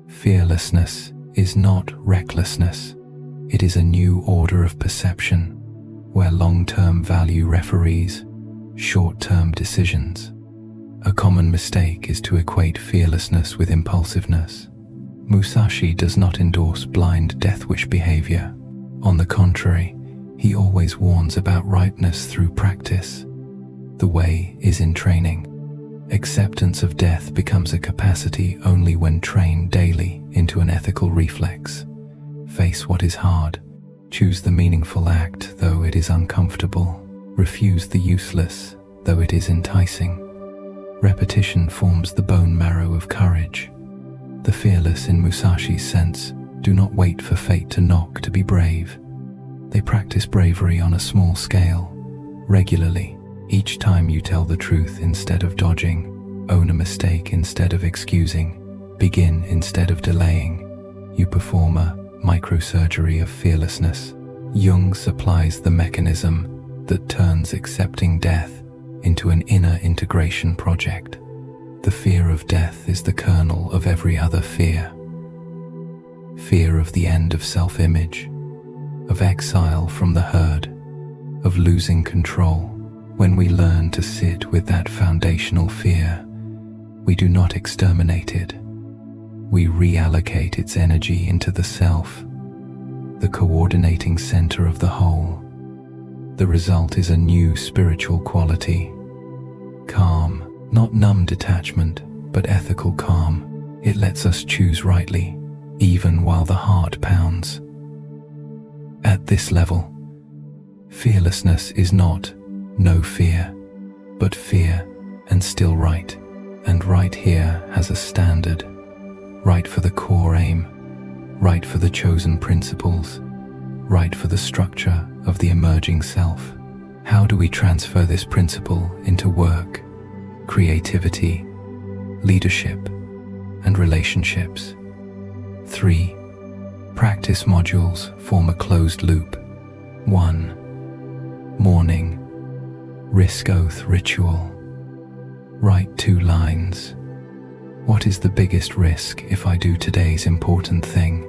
fearlessness is not recklessness. It is a new order of perception, where long-term value referees short-term decisions. A common mistake is to equate fearlessness with impulsiveness. Musashi does not endorse blind death-wish behavior. On the contrary, he always warns about rightness through practice. The way is in training. Acceptance of death becomes a capacity only when trained daily into an ethical reflex. Face what is hard. Choose the meaningful act, though it is uncomfortable. Refuse the useless, though it is enticing. Repetition forms the bone marrow of courage. The fearless in Musashi's sense do not wait for fate to knock to be brave. They practice bravery on a small scale, regularly. Each time you tell the truth instead of dodging, own a mistake instead of excusing, begin instead of delaying, you perform a microsurgery of fearlessness. Jung supplies the mechanism that turns accepting death into an inner integration project. The fear of death is the kernel of every other fear. Fear of the end of self-image, of exile from the herd, of losing control. When we learn to sit with that foundational fear, we do not exterminate it. We reallocate its energy into the self, the coordinating center of the whole. The result is a new spiritual quality. Calm, not numb detachment, but ethical calm. It lets us choose rightly, even while the heart pounds. At this level, fearlessness is not no fear, but fear and still right. And right here has a standard. Right for the core aim, right for the chosen principles, right for the structure of the emerging self. How do we transfer this principle into work, creativity, leadership, and relationships? 3. Practice modules form a closed loop. 1. Morning. Risk oath ritual. Write 2 lines. What is the biggest risk if I do today's important thing?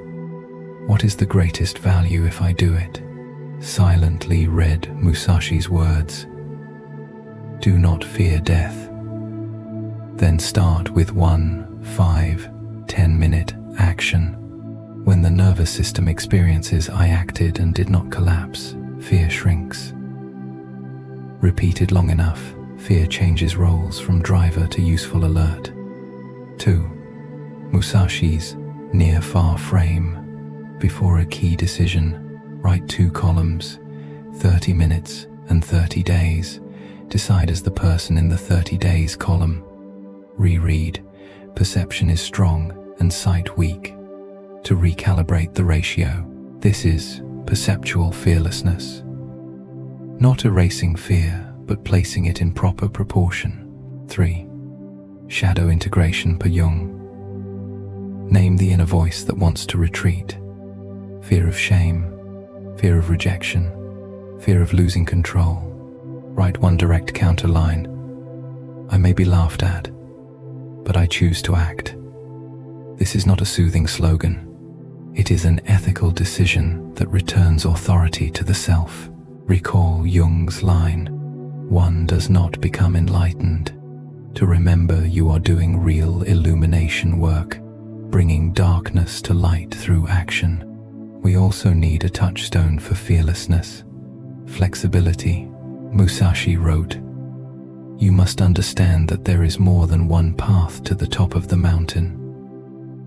What is the greatest value if I do it? Silently read Musashi's words. Do not fear death. Then start with 1 5-10-minute action. When the nervous system experiences I acted and did not collapse, fear shrinks. Repeated long enough, fear changes roles from driver to useful alert. 2. Musashi's near-far frame. Before a key decision, write 2 columns, 30 minutes and 30 days. Decide as the person in the 30 days column. Reread, perception is strong and sight weak. To recalibrate the ratio, this is perceptual fearlessness. Not erasing fear, but placing it in proper proportion. 3. Shadow integration per Jung. Name the inner voice that wants to retreat. Fear of shame, fear of rejection, fear of losing control. Write 1 direct counterline. I may be laughed at, but I choose to act. This is not a soothing slogan. It is an ethical decision that returns authority to the self. Recall Jung's line, one does not become enlightened. To remember you are doing real illumination work, bringing darkness to light through action. We also need a touchstone for fearlessness, flexibility. Musashi wrote, "You must understand that there is more than one path to the top of the mountain.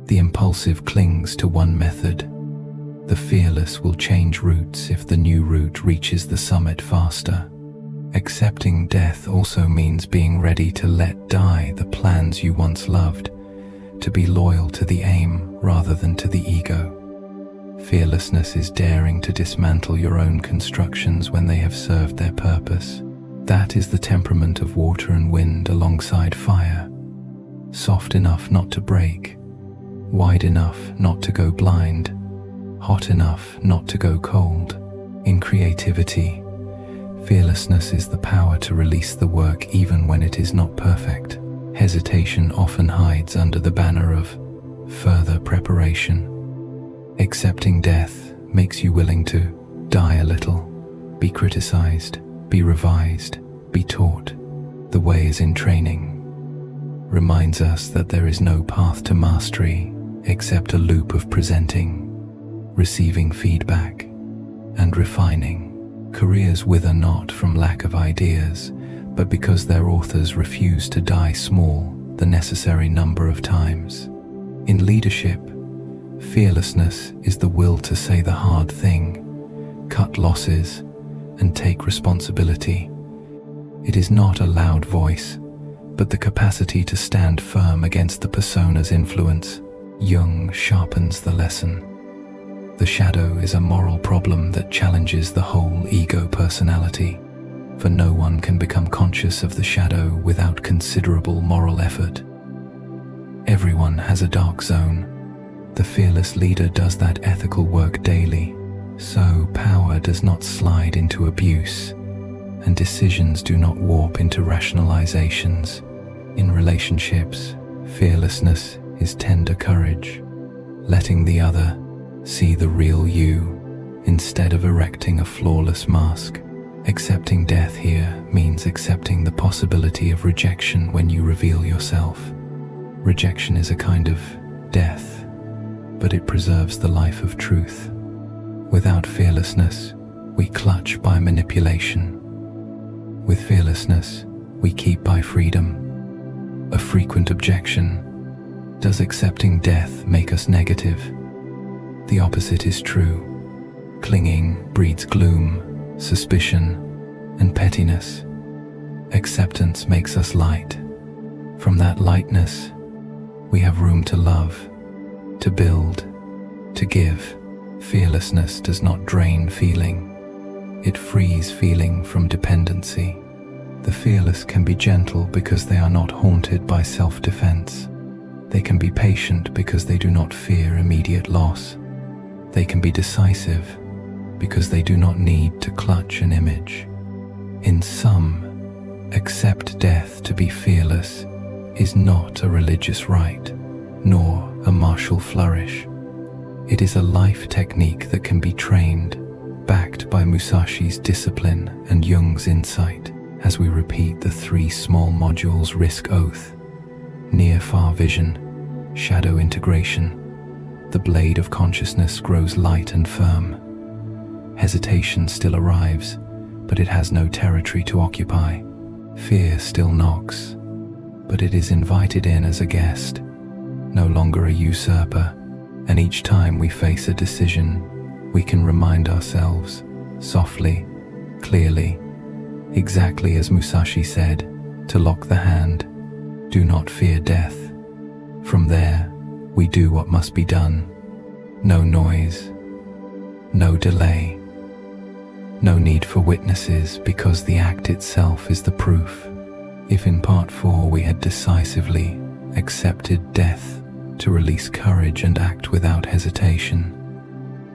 The impulsive clings to one method. The fearless will change routes if the new route reaches the summit faster." Accepting death also means being ready to let die the plans you once loved, to be loyal to the aim rather than to the ego. Fearlessness is daring to dismantle your own constructions when they have served their purpose. That is the temperament of water and wind alongside fire. Soft enough not to break, wide enough not to go blind, hot enough not to go cold. In creativity, fearlessness is the power to release the work even when it is not perfect. Hesitation often hides under the banner of further preparation. Accepting death makes you willing to die a little, be criticized, be revised, be taught. The way is in training. Reminds us that there is no path to mastery except a loop of presenting, receiving feedback, and refining. Careers wither not from lack of ideas, but because their authors refuse to die small the necessary number of times. In leadership, fearlessness is the will to say the hard thing, cut losses, and take responsibility. It is not a loud voice, but the capacity to stand firm against the persona's influence. Jung sharpens the lesson. The shadow is a moral problem that challenges the whole ego personality, for no one can become conscious of the shadow without considerable moral effort. Everyone has a dark zone. The fearless leader does that ethical work daily, so power does not slide into abuse, and decisions do not warp into rationalizations. In relationships, fearlessness is tender courage, letting the other see the real you instead of erecting a flawless mask. Accepting death here means accepting the possibility of rejection when you reveal yourself. Rejection is a kind of death, but it preserves the life of truth. Without fearlessness, we clutch by manipulation. With fearlessness, we keep by freedom. A frequent objection: does accepting death make us negative? The opposite is true. Clinging breeds gloom, suspicion, and pettiness. Acceptance makes us light. From that lightness, we have room to love, to build, to give. Fearlessness does not drain feeling. It frees feeling from dependency. The fearless can be gentle because they are not haunted by self-defense. They can be patient because they do not fear immediate loss. They can be decisive because they do not need to clutch an image. In sum, accept death to be fearless is not a religious rite, nor a martial flourish. It is a life technique that can be trained, backed by Musashi's discipline and Jung's insight, as we repeat the 3 small modules: risk oath, near-far vision, shadow integration. The blade of consciousness grows light and firm. Hesitation still arrives, but it has no territory to occupy. Fear still knocks, but it is invited in as a guest, no longer a usurper. And each time we face a decision, we can remind ourselves, softly, clearly, exactly as Musashi said, to lock the hand, do not fear death. From there, we do what must be done. No noise, no delay, no need for witnesses, because the act itself is the proof. If in part 4 we had decisively accepted death to release courage and act without hesitation,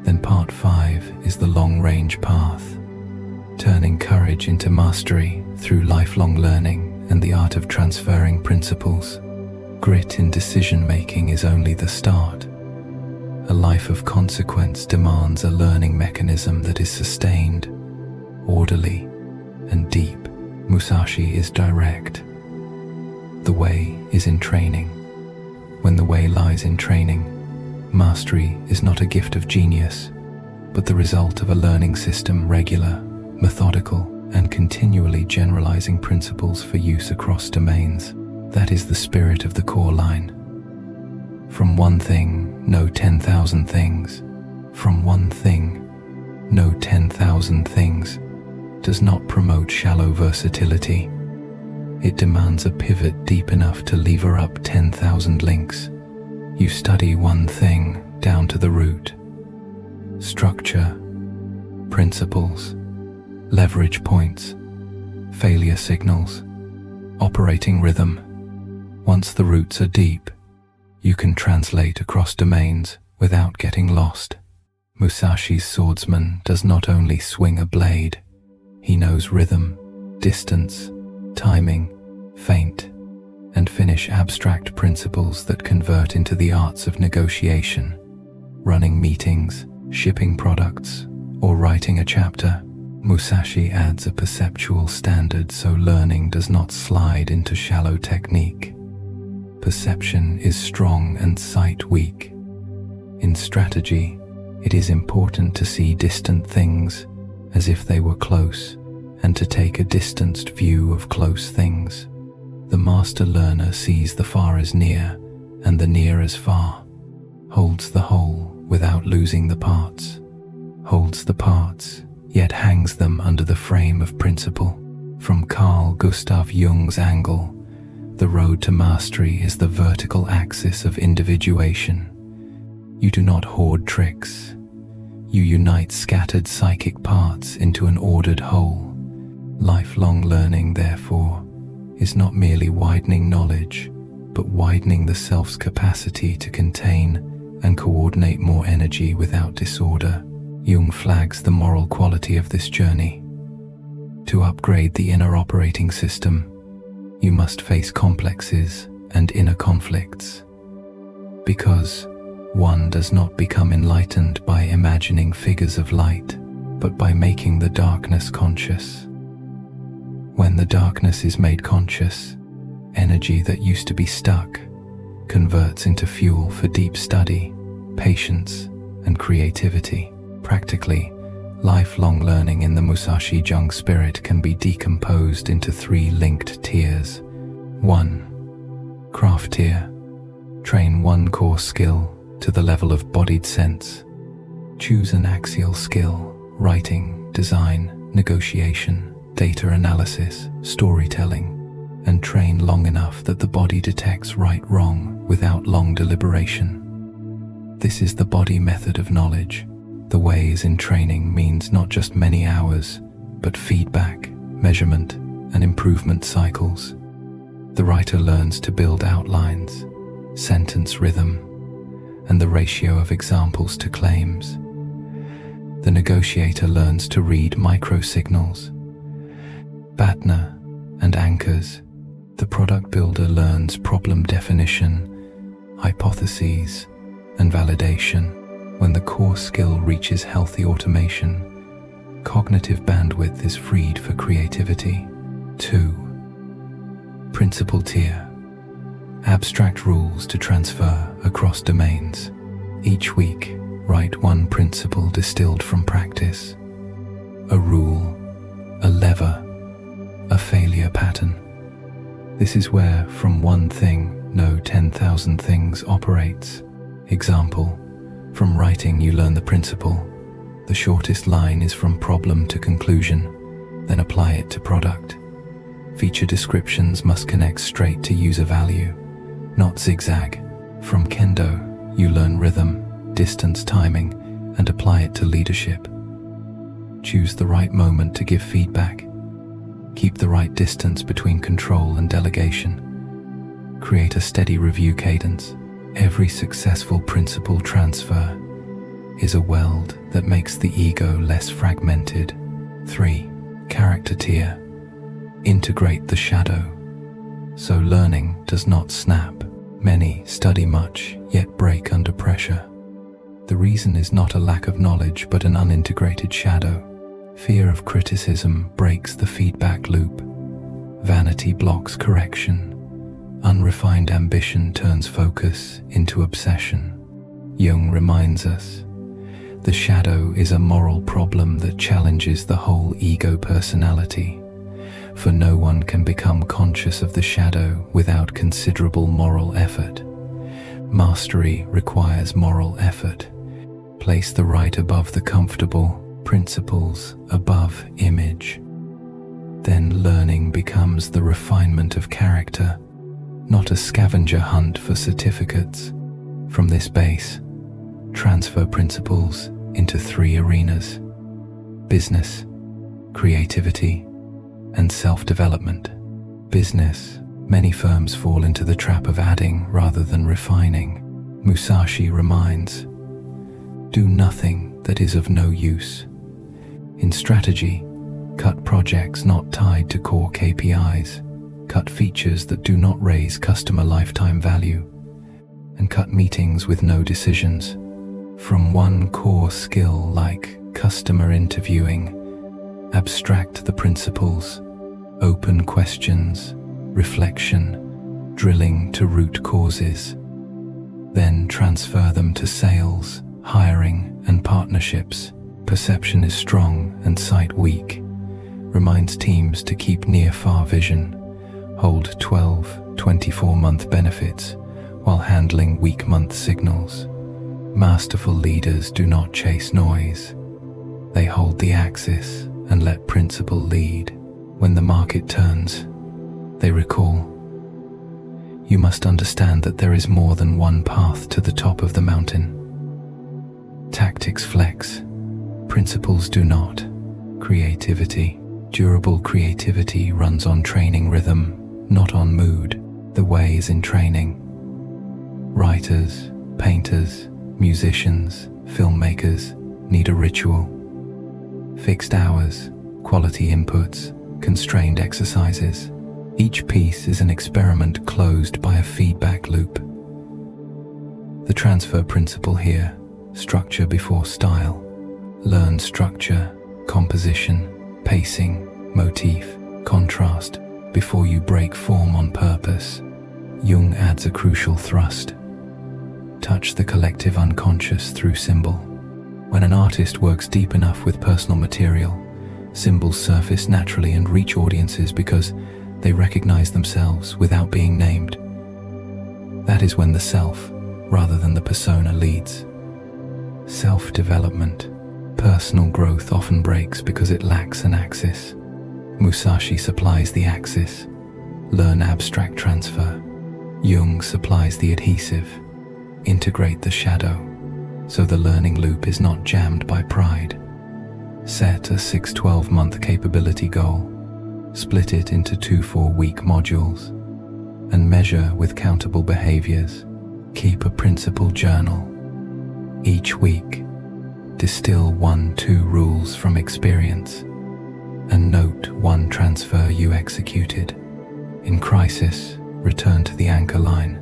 then part 5 is the long-range path, turning courage into mastery through lifelong learning and the art of transferring principles. Grit in decision-making is only the start. A life of consequence demands a learning mechanism that is sustained, orderly, and deep. Musashi is direct. The way is in training. When the way lies in training, mastery is not a gift of genius, but the result of a learning system, regular, methodical, and continually generalizing principles for use across domains. That is the spirit of the core line. From one thing, know 10,000 things. From one thing, know 10,000 things does not promote shallow versatility. It demands a pivot deep enough to lever up 10,000 links. You study one thing down to the root. Structure, principles, leverage points, failure signals, operating rhythm. Once the roots are deep, you can translate across domains without getting lost. Musashi's swordsman does not only swing a blade, he knows rhythm, distance, timing, feint, and finish abstract principles that convert into the arts of negotiation. Running meetings, shipping products, or writing a chapter, Musashi adds a perceptual standard so learning does not slide into shallow technique. Perception is strong and sight weak. In strategy, it is important to see distant things as if they were close, and to take a distanced view of close things. The master learner sees the far as near and the near as far, holds the whole without losing the parts, holds the parts yet hangs them under the frame of principle. From Carl Gustav Jung's angle, the road to mastery is the vertical axis of individuation. You do not hoard tricks. You unite scattered psychic parts into an ordered whole. Lifelong learning, therefore, is not merely widening knowledge, but widening the self's capacity to contain and coordinate more energy without disorder. Jung flags the moral quality of this journey. To upgrade the inner operating system, you must face complexes and inner conflicts. Because One does not become enlightened by imagining figures of light, but by making the darkness conscious. When the darkness is made conscious, energy that used to be stuck converts into fuel for deep study, patience, and creativity. Practically, lifelong learning in the Musashi Jung spirit can be decomposed into 3 linked tiers. 1. Craft tier. Train one core skill to the level of bodied sense. Choose an axial skill: writing, design, negotiation, data analysis, storytelling, and train long enough that the body detects right-wrong without long deliberation. This is the body method of knowledge. The ways in training means not just many hours, but feedback, measurement, and improvement cycles. The writer learns to build outlines, sentence rhythm, and the ratio of examples to claims. The negotiator learns to read micro-signals, BATNA, and anchors. The product builder learns problem definition, hypotheses, and validation. When the core skill reaches healthy automation, cognitive bandwidth is freed for creativity. 2. Principle tier. Abstract rules to transfer across domains. Each week, write one principle distilled from practice. A rule, a lever, a failure pattern. This is where from one thing, no 10,000 things operates. Example, from writing you learn the principle. The shortest line is from problem to conclusion, then apply it to product. Feature descriptions must connect straight to user value, not zigzag. From kendo, you learn rhythm, distance timing, and apply it to leadership. Choose the right moment to give feedback. Keep the right distance between control and delegation. Create a steady review cadence. Every successful principle transfer is a weld that makes the ego less fragmented. 3. Character tier. Integrate the shadow, so learning does not snap. Many study much, yet break under pressure. The reason is not a lack of knowledge, but an unintegrated shadow. Fear of criticism breaks the feedback loop. Vanity blocks correction. Unrefined ambition turns focus into obsession. Jung reminds us, the shadow is a moral problem that challenges the whole ego personality. For no one can become conscious of the shadow without considerable moral effort. Mastery requires moral effort. Place the right above the comfortable, principles above image. Then learning becomes the refinement of character, not a scavenger hunt for certificates. From this base, transfer principles into 3 arenas: business, creativity, and self-development. Business. Many firms fall into the trap of adding rather than refining. Musashi reminds, do nothing that is of no use. In strategy, cut projects not tied to core KPIs, cut features that do not raise customer lifetime value, and cut meetings with no decisions. From one core skill like customer interviewing, abstract the principles, open questions, reflection, drilling to root causes. Then transfer them to sales, hiring, and partnerships. Perception is strong and sight weak. Reminds teams to keep near-far vision, hold 12, 24-month benefits while handling weak-month signals. Masterful leaders do not chase noise. They hold the axis and let principle lead. When the market turns, they recall, you must understand that there is more than one path to the top of the mountain. Tactics flex, principles do not. Creativity. Durable creativity runs on training rhythm, not on mood. The way is in training. Writers, painters, musicians, filmmakers need a ritual. Fixed hours, quality inputs, constrained exercises. Each piece is an experiment closed by a feedback loop. The transfer principle here, structure before style. Learn structure, composition, pacing, motif, contrast, before you break form on purpose. Jung adds a crucial thrust. Touch the collective unconscious through symbol. When an artist works deep enough with personal material, symbols surface naturally and reach audiences because they recognize themselves without being named. That is when the self, rather than the persona, leads. Self-development. Personal growth often breaks because it lacks an axis. Musashi supplies the axis. Learn abstract transfer. Jung supplies the adhesive. Integrate the shadow, so the learning loop is not jammed by pride. Set a 6-12-month capability goal. Split it into 2 4-week modules. And measure with countable behaviors. Keep a principle journal. Each week, distill 1-2 rules from experience, and note 1 transfer you executed. In crisis, return to the anchor line.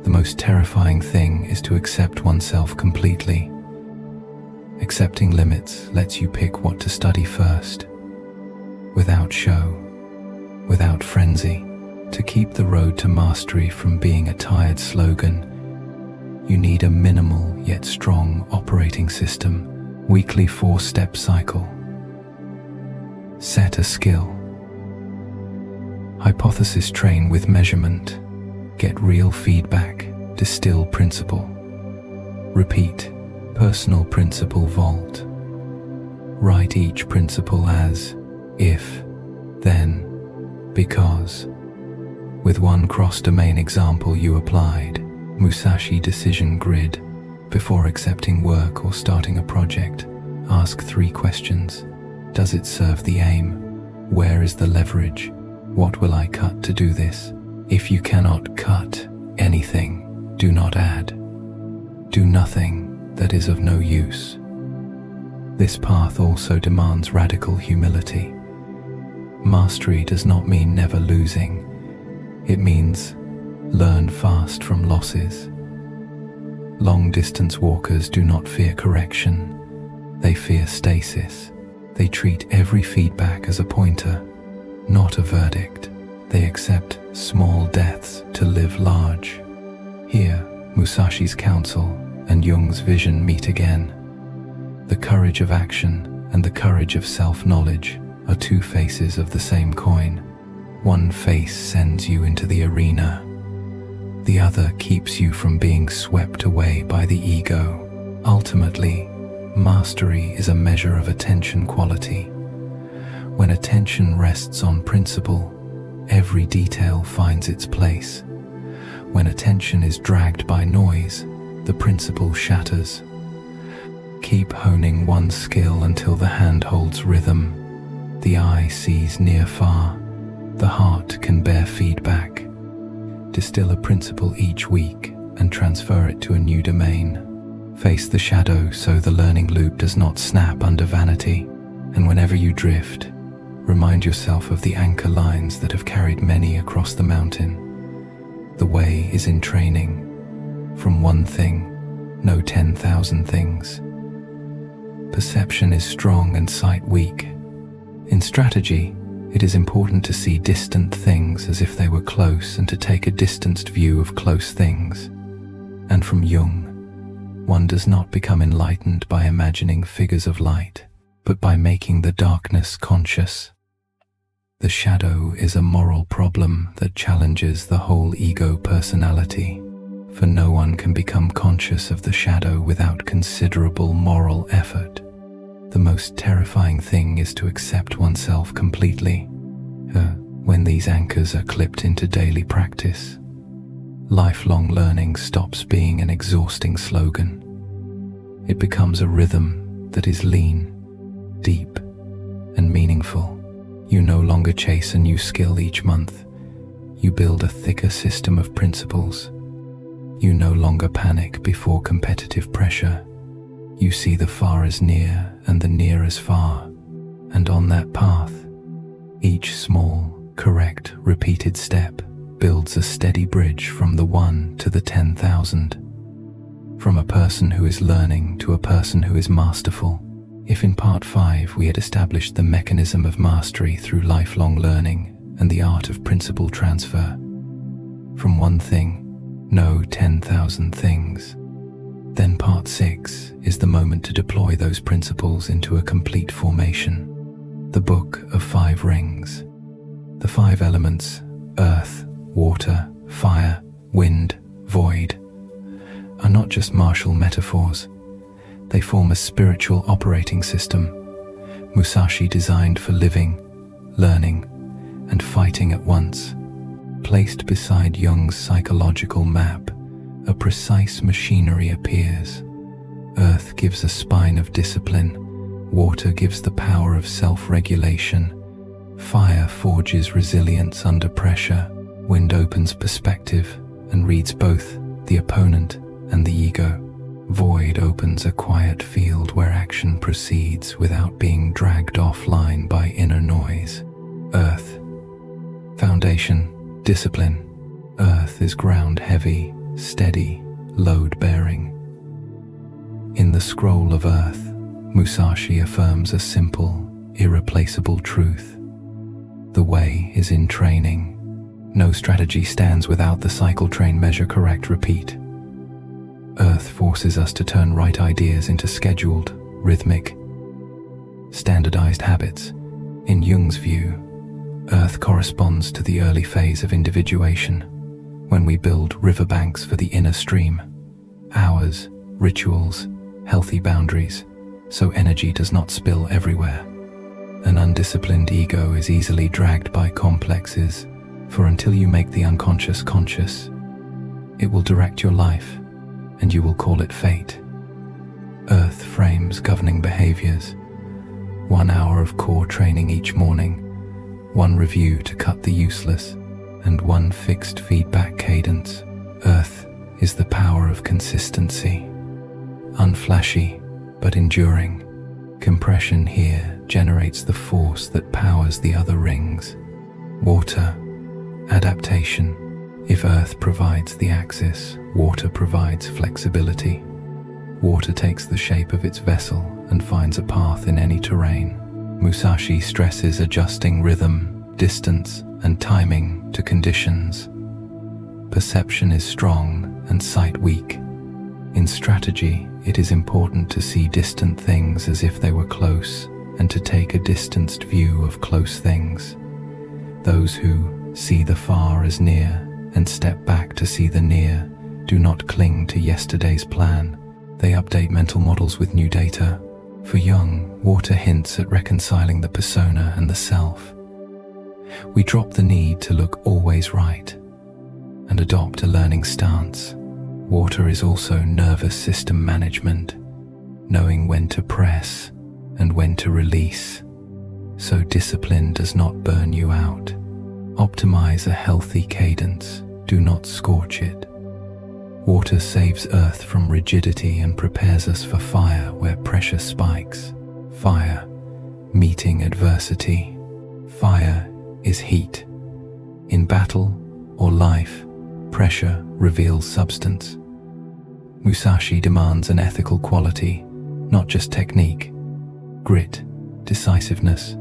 The most terrifying thing is to accept oneself completely. Accepting limits lets you pick what to study first, without show, without frenzy. To keep the road to mastery from being a tired slogan, you need a minimal yet strong operating system. Weekly 4-step cycle. Set a skill. Hypothesis train with measurement. Get real feedback. Distill principle. Repeat. Personal principle vault. Write each principle as if, then, because. With 1 cross-domain example you applied, Musashi decision grid. Before accepting work or starting a project, ask 3 questions. Does it serve the aim? Where is the leverage? What will I cut to do this? If you cannot cut anything, do not add. Do nothing that is of no use. This path also demands radical humility. Mastery does not mean never losing. It means learn fast from losses. Long-distance walkers do not fear correction. They fear stasis. They treat every feedback as a pointer, not a verdict. They accept small deaths to live large. Here, Musashi's counsel and Jung's vision meet again. The courage of action and the courage of self-knowledge are 2 faces of the same coin. One face sends you into the arena. The other keeps you from being swept away by the ego. Ultimately, mastery is a measure of attention quality. When attention rests on principle, every detail finds its place. When attention is dragged by noise, the principle shatters. Keep honing one skill until the hand holds rhythm. The eye sees near far. The heart can bear feedback. Distill a principle each week and transfer it to a new domain. Face the shadow so the learning loop does not snap under vanity. And whenever you drift, remind yourself of the anchor lines that have carried many across the mountain. The way is in training. From one thing, know 10,000 things. Perception is strong and sight weak. In strategy, it is important to see distant things as if they were close and to take a distanced view of close things. And from Jung, one does not become enlightened by imagining figures of light, but by making the darkness conscious. The shadow is a moral problem that challenges the whole ego personality, for no one can become conscious of the shadow without considerable moral effort. The most terrifying thing is to accept oneself completely. When these anchors are clipped into daily practice, lifelong learning stops being an exhausting slogan. It becomes a rhythm that is lean, deep, and meaningful. You no longer chase a new skill each month. You build a thicker system of principles. You no longer panic before competitive pressure. You see the far as near and the near as far. And on that path, each small, correct, repeated step builds a steady bridge from the 1 to the 10,000. from a person who is learning to a person who is masterful. If in part 5 we had established the mechanism of mastery through lifelong learning and the art of principle transfer, from one thing, know 10,000 things, then part 6 is the moment to deploy those principles into a complete formation, the Book of 5 Rings. The 5 elements, earth, water, fire, wind, void, are not just martial metaphors. They form a spiritual operating system, Musashi designed for living, learning, and fighting at once. Placed beside Jung's psychological map, a precise machinery appears. Earth gives a spine of discipline, water gives the power of self-regulation, fire forges resilience under pressure, wind opens perspective and reads both the opponent and the ego. Void opens a quiet field where action proceeds without being dragged offline by inner noise. Earth. Foundation, discipline. Earth is ground heavy, steady, load-bearing. In the Scroll of Earth, Musashi affirms a simple, irreplaceable truth. The way is in training. No strategy stands without the cycle train measure correct repeat. Earth forces us to turn right ideas into scheduled, rhythmic, standardized habits. In Jung's view, Earth corresponds to the early phase of individuation, when we build riverbanks for the inner stream, hours, rituals, healthy boundaries, so energy does not spill everywhere. An undisciplined ego is easily dragged by complexes, for until you make the unconscious conscious, it will direct your life, and you will call it fate. Earth frames governing behaviors. 1 hour of core training each morning, 1 review to cut the useless, and 1 fixed feedback cadence. Earth is the power of consistency. Unflashy, but enduring. Compression here generates the force that powers the other rings. Water. Adaptation. If Earth provides the axis, water provides flexibility. Water takes the shape of its vessel and finds a path in any terrain. Musashi stresses adjusting rhythm, distance, and timing to conditions. Perception is strong and sight weak. In strategy, it is important to see distant things as if they were close and to take a distanced view of close things. Those who see the far as near and step back to see the near do not cling to yesterday's plan. They update mental models with new data. For Jung, water hints at reconciling the persona and the self. We drop the need to look always right and adopt a learning stance. Water is also nervous system management, knowing when to press and when to release, so discipline does not burn you out. Optimize a healthy cadence, do not scorch it. Water saves Earth from rigidity and prepares us for fire where pressure spikes. Fire, meeting adversity. Fire is heat. In battle or life, pressure reveals substance. Musashi demands an ethical quality, not just technique. Grit, decisiveness,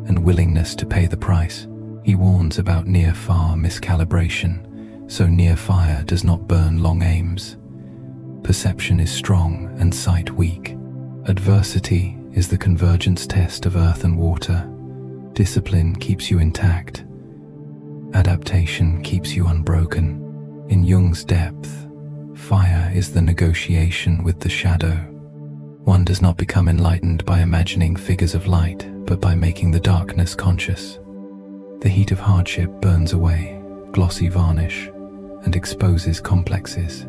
and willingness to pay the price. He warns about near-far miscalibration, so near-fire does not burn long aims. Perception is strong and sight weak. Adversity is the convergence test of earth and water. Discipline keeps you intact. Adaptation keeps you unbroken. In Jung's depth, fire is the negotiation with the shadow. One does not become enlightened by imagining figures of light, but by making the darkness conscious. The heat of hardship burns away, glossy varnish, and exposes complexes.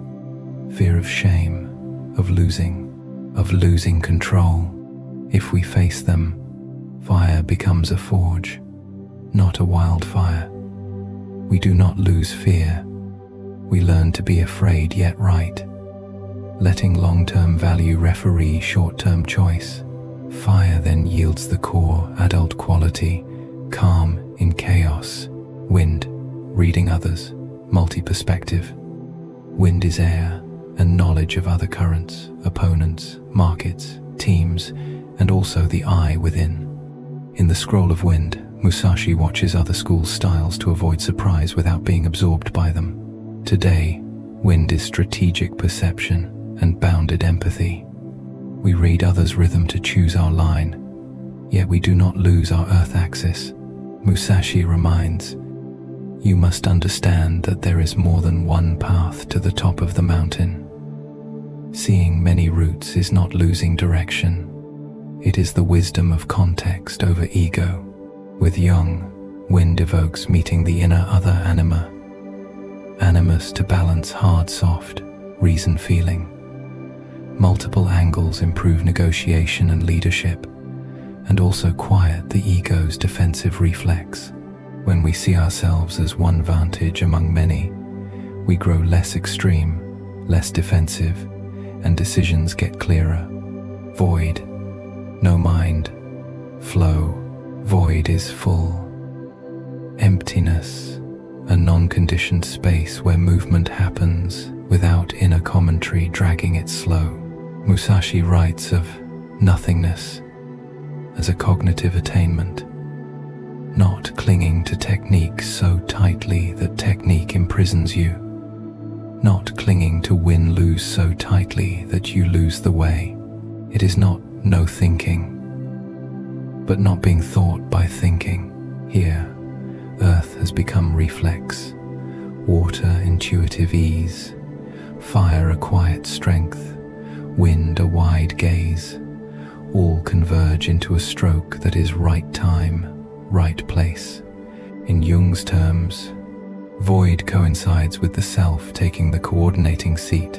Fear of shame, of losing control. If we face them, fire becomes a forge, not a wildfire. We do not lose fear. We learn to be afraid yet right, letting long-term value referee short-term choice. Fire then yields the core adult quality, calm in chaos. Wind, reading others, multi-perspective. Wind is air, and knowledge of other currents, opponents, markets, teams, and also the eye within. In the Scroll of Wind, Musashi watches other schools' styles to avoid surprise without being absorbed by them. Today, wind is strategic perception and bounded empathy. We read others' rhythm to choose our line, yet we do not lose our earth axis. Musashi reminds, you must understand that there is more than one path to the top of the mountain. Seeing many routes is not losing direction. It is the wisdom of context over ego. With Jung, wind evokes meeting the inner other anima. Animus to balance hard soft, reason feeling. Multiple angles improve negotiation and leadership, and also quiet the ego's defensive reflex. When we see ourselves as one vantage among many, we grow less extreme, less defensive, and decisions get clearer. Void, no mind. Flow, void is full. Emptiness, a non-conditioned space where movement happens without inner commentary dragging it slow. Musashi writes of nothingness as a cognitive attainment, not clinging to technique so tightly that technique imprisons you, not clinging to win-lose so tightly that you lose the way. It is not no thinking, but not being thought by thinking. Here, earth has become reflex, water intuitive ease, fire a quiet strength, wind a wide gaze. All converge into a stroke that is right time, right place. In Jung's terms, void coincides with the self taking the coordinating seat.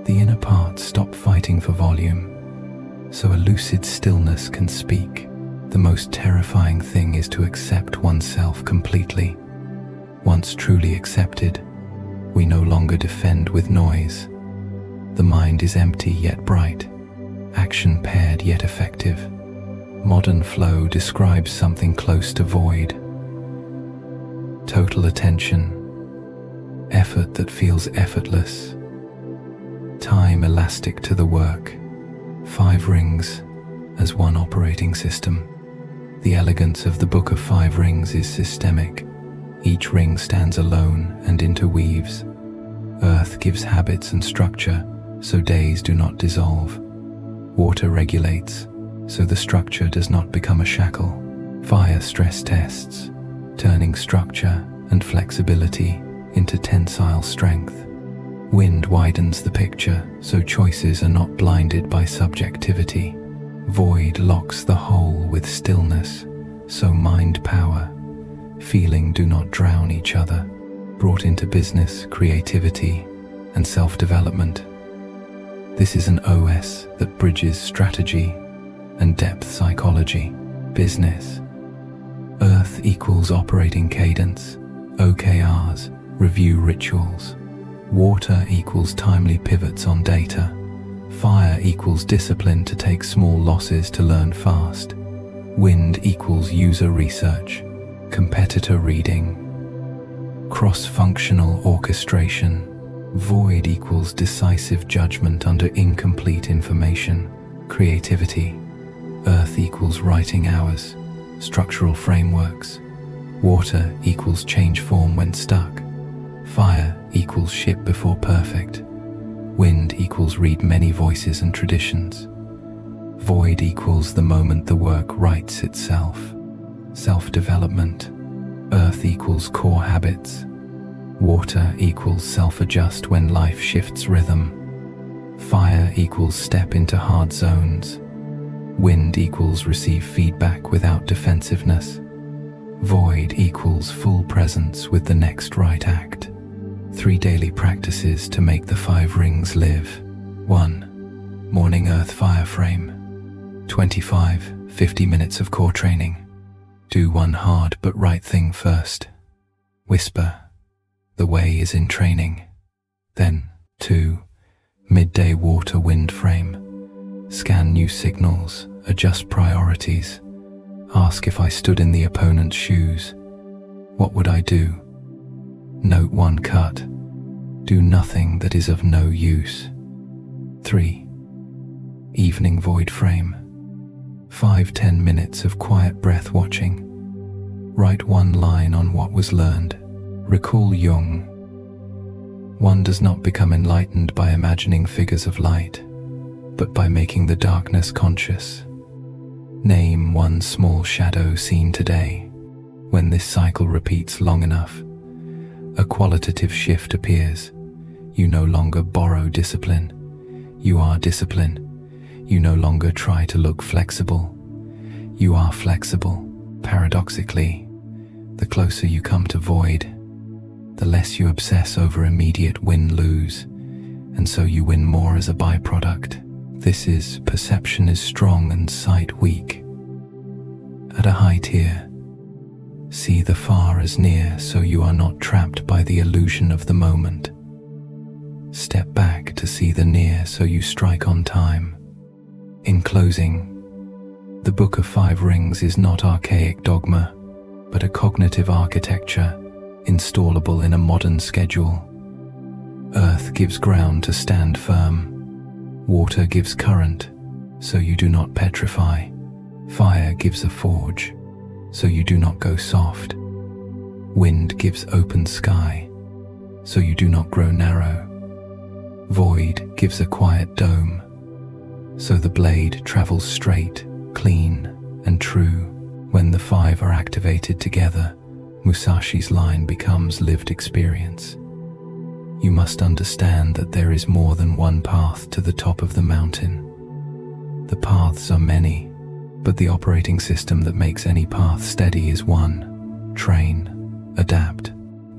The inner parts stop fighting for volume, so a lucid stillness can speak. The most terrifying thing is to accept oneself completely. Once truly accepted, we no longer defend with noise. The mind is empty yet bright, action paired yet effective. Modern flow describes something close to void. Total attention, effort that feels effortless, time elastic to the work, 5 rings as one operating system. The elegance of the Book of 5 Rings is systemic. Each ring stands alone and interweaves. Earth gives habits and structure, so days do not dissolve. Water regulates, so the structure does not become a shackle. Fire stress tests, turning structure and flexibility into tensile strength. Wind widens the picture, so choices are not blinded by subjectivity. Void locks the whole with stillness, so mind power, feeling do not drown each other. Brought into business, creativity, and self-development. This is an OS that bridges strategy and depth psychology. Business. Earth equals operating cadence, OKRs, review rituals. Water equals timely pivots on data. Fire equals discipline to take small losses to learn fast. Wind equals user research, competitor reading. Cross-functional orchestration. Void equals decisive judgment under incomplete information. Creativity. Earth equals writing hours, structural frameworks. Water equals change form when stuck. Fire equals ship before perfect. Wind equals read many voices and traditions. Void equals the moment the work writes itself. Self-development. Earth equals core habits. Water equals self-adjust when life shifts rhythm. Fire equals step into hard zones. Wind equals receive feedback without defensiveness. Void equals full presence with the next right act. 3 daily practices to make the 5 rings live. 1. Morning earth fire frame. 50 minutes of core training. Do one hard but right thing first. Whisper. The way is in training. Then, 2. Midday water wind frame. Scan new signals, adjust priorities. Ask if I stood in the opponent's shoes. What would I do? Note 1 cut. Do nothing that is of no use. 3. Evening void frame. 5-10 minutes of quiet breath watching. Write one line on what was learned. Recall Jung. One does not become enlightened by imagining figures of light, but by making the darkness conscious. Name one small shadow seen today. When this cycle repeats long enough, a qualitative shift appears. You no longer borrow discipline. You are discipline. You no longer try to look flexible. You are flexible. Paradoxically, the closer you come to void, the less you obsess over immediate win-lose, and so you win more as a byproduct. This is perception is strong and sight weak. At a high tier, see the far as near so you are not trapped by the illusion of the moment. Step back to see the near so you strike on time. In closing, the Book of Five Rings is not archaic dogma, but a cognitive architecture installable in a modern schedule. Earth gives ground to stand firm. Water gives current, so you do not petrify. Fire gives a forge, so you do not go soft. Wind gives open sky, so you do not grow narrow. Void gives a quiet dome, so the blade travels straight, clean, and true. When the five are activated together, Musashi's line becomes lived experience. You must understand that there is more than one path to the top of the mountain. The paths are many, but the operating system that makes any path steady is one. Train, adapt,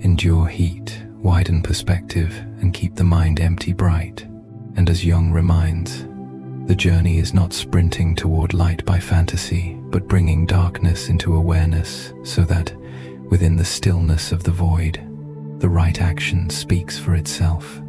endure heat, widen perspective, and keep the mind empty bright. And as Jung reminds, the journey is not sprinting toward light by fantasy, but bringing darkness into awareness so that, within the stillness of the void, the right action speaks for itself.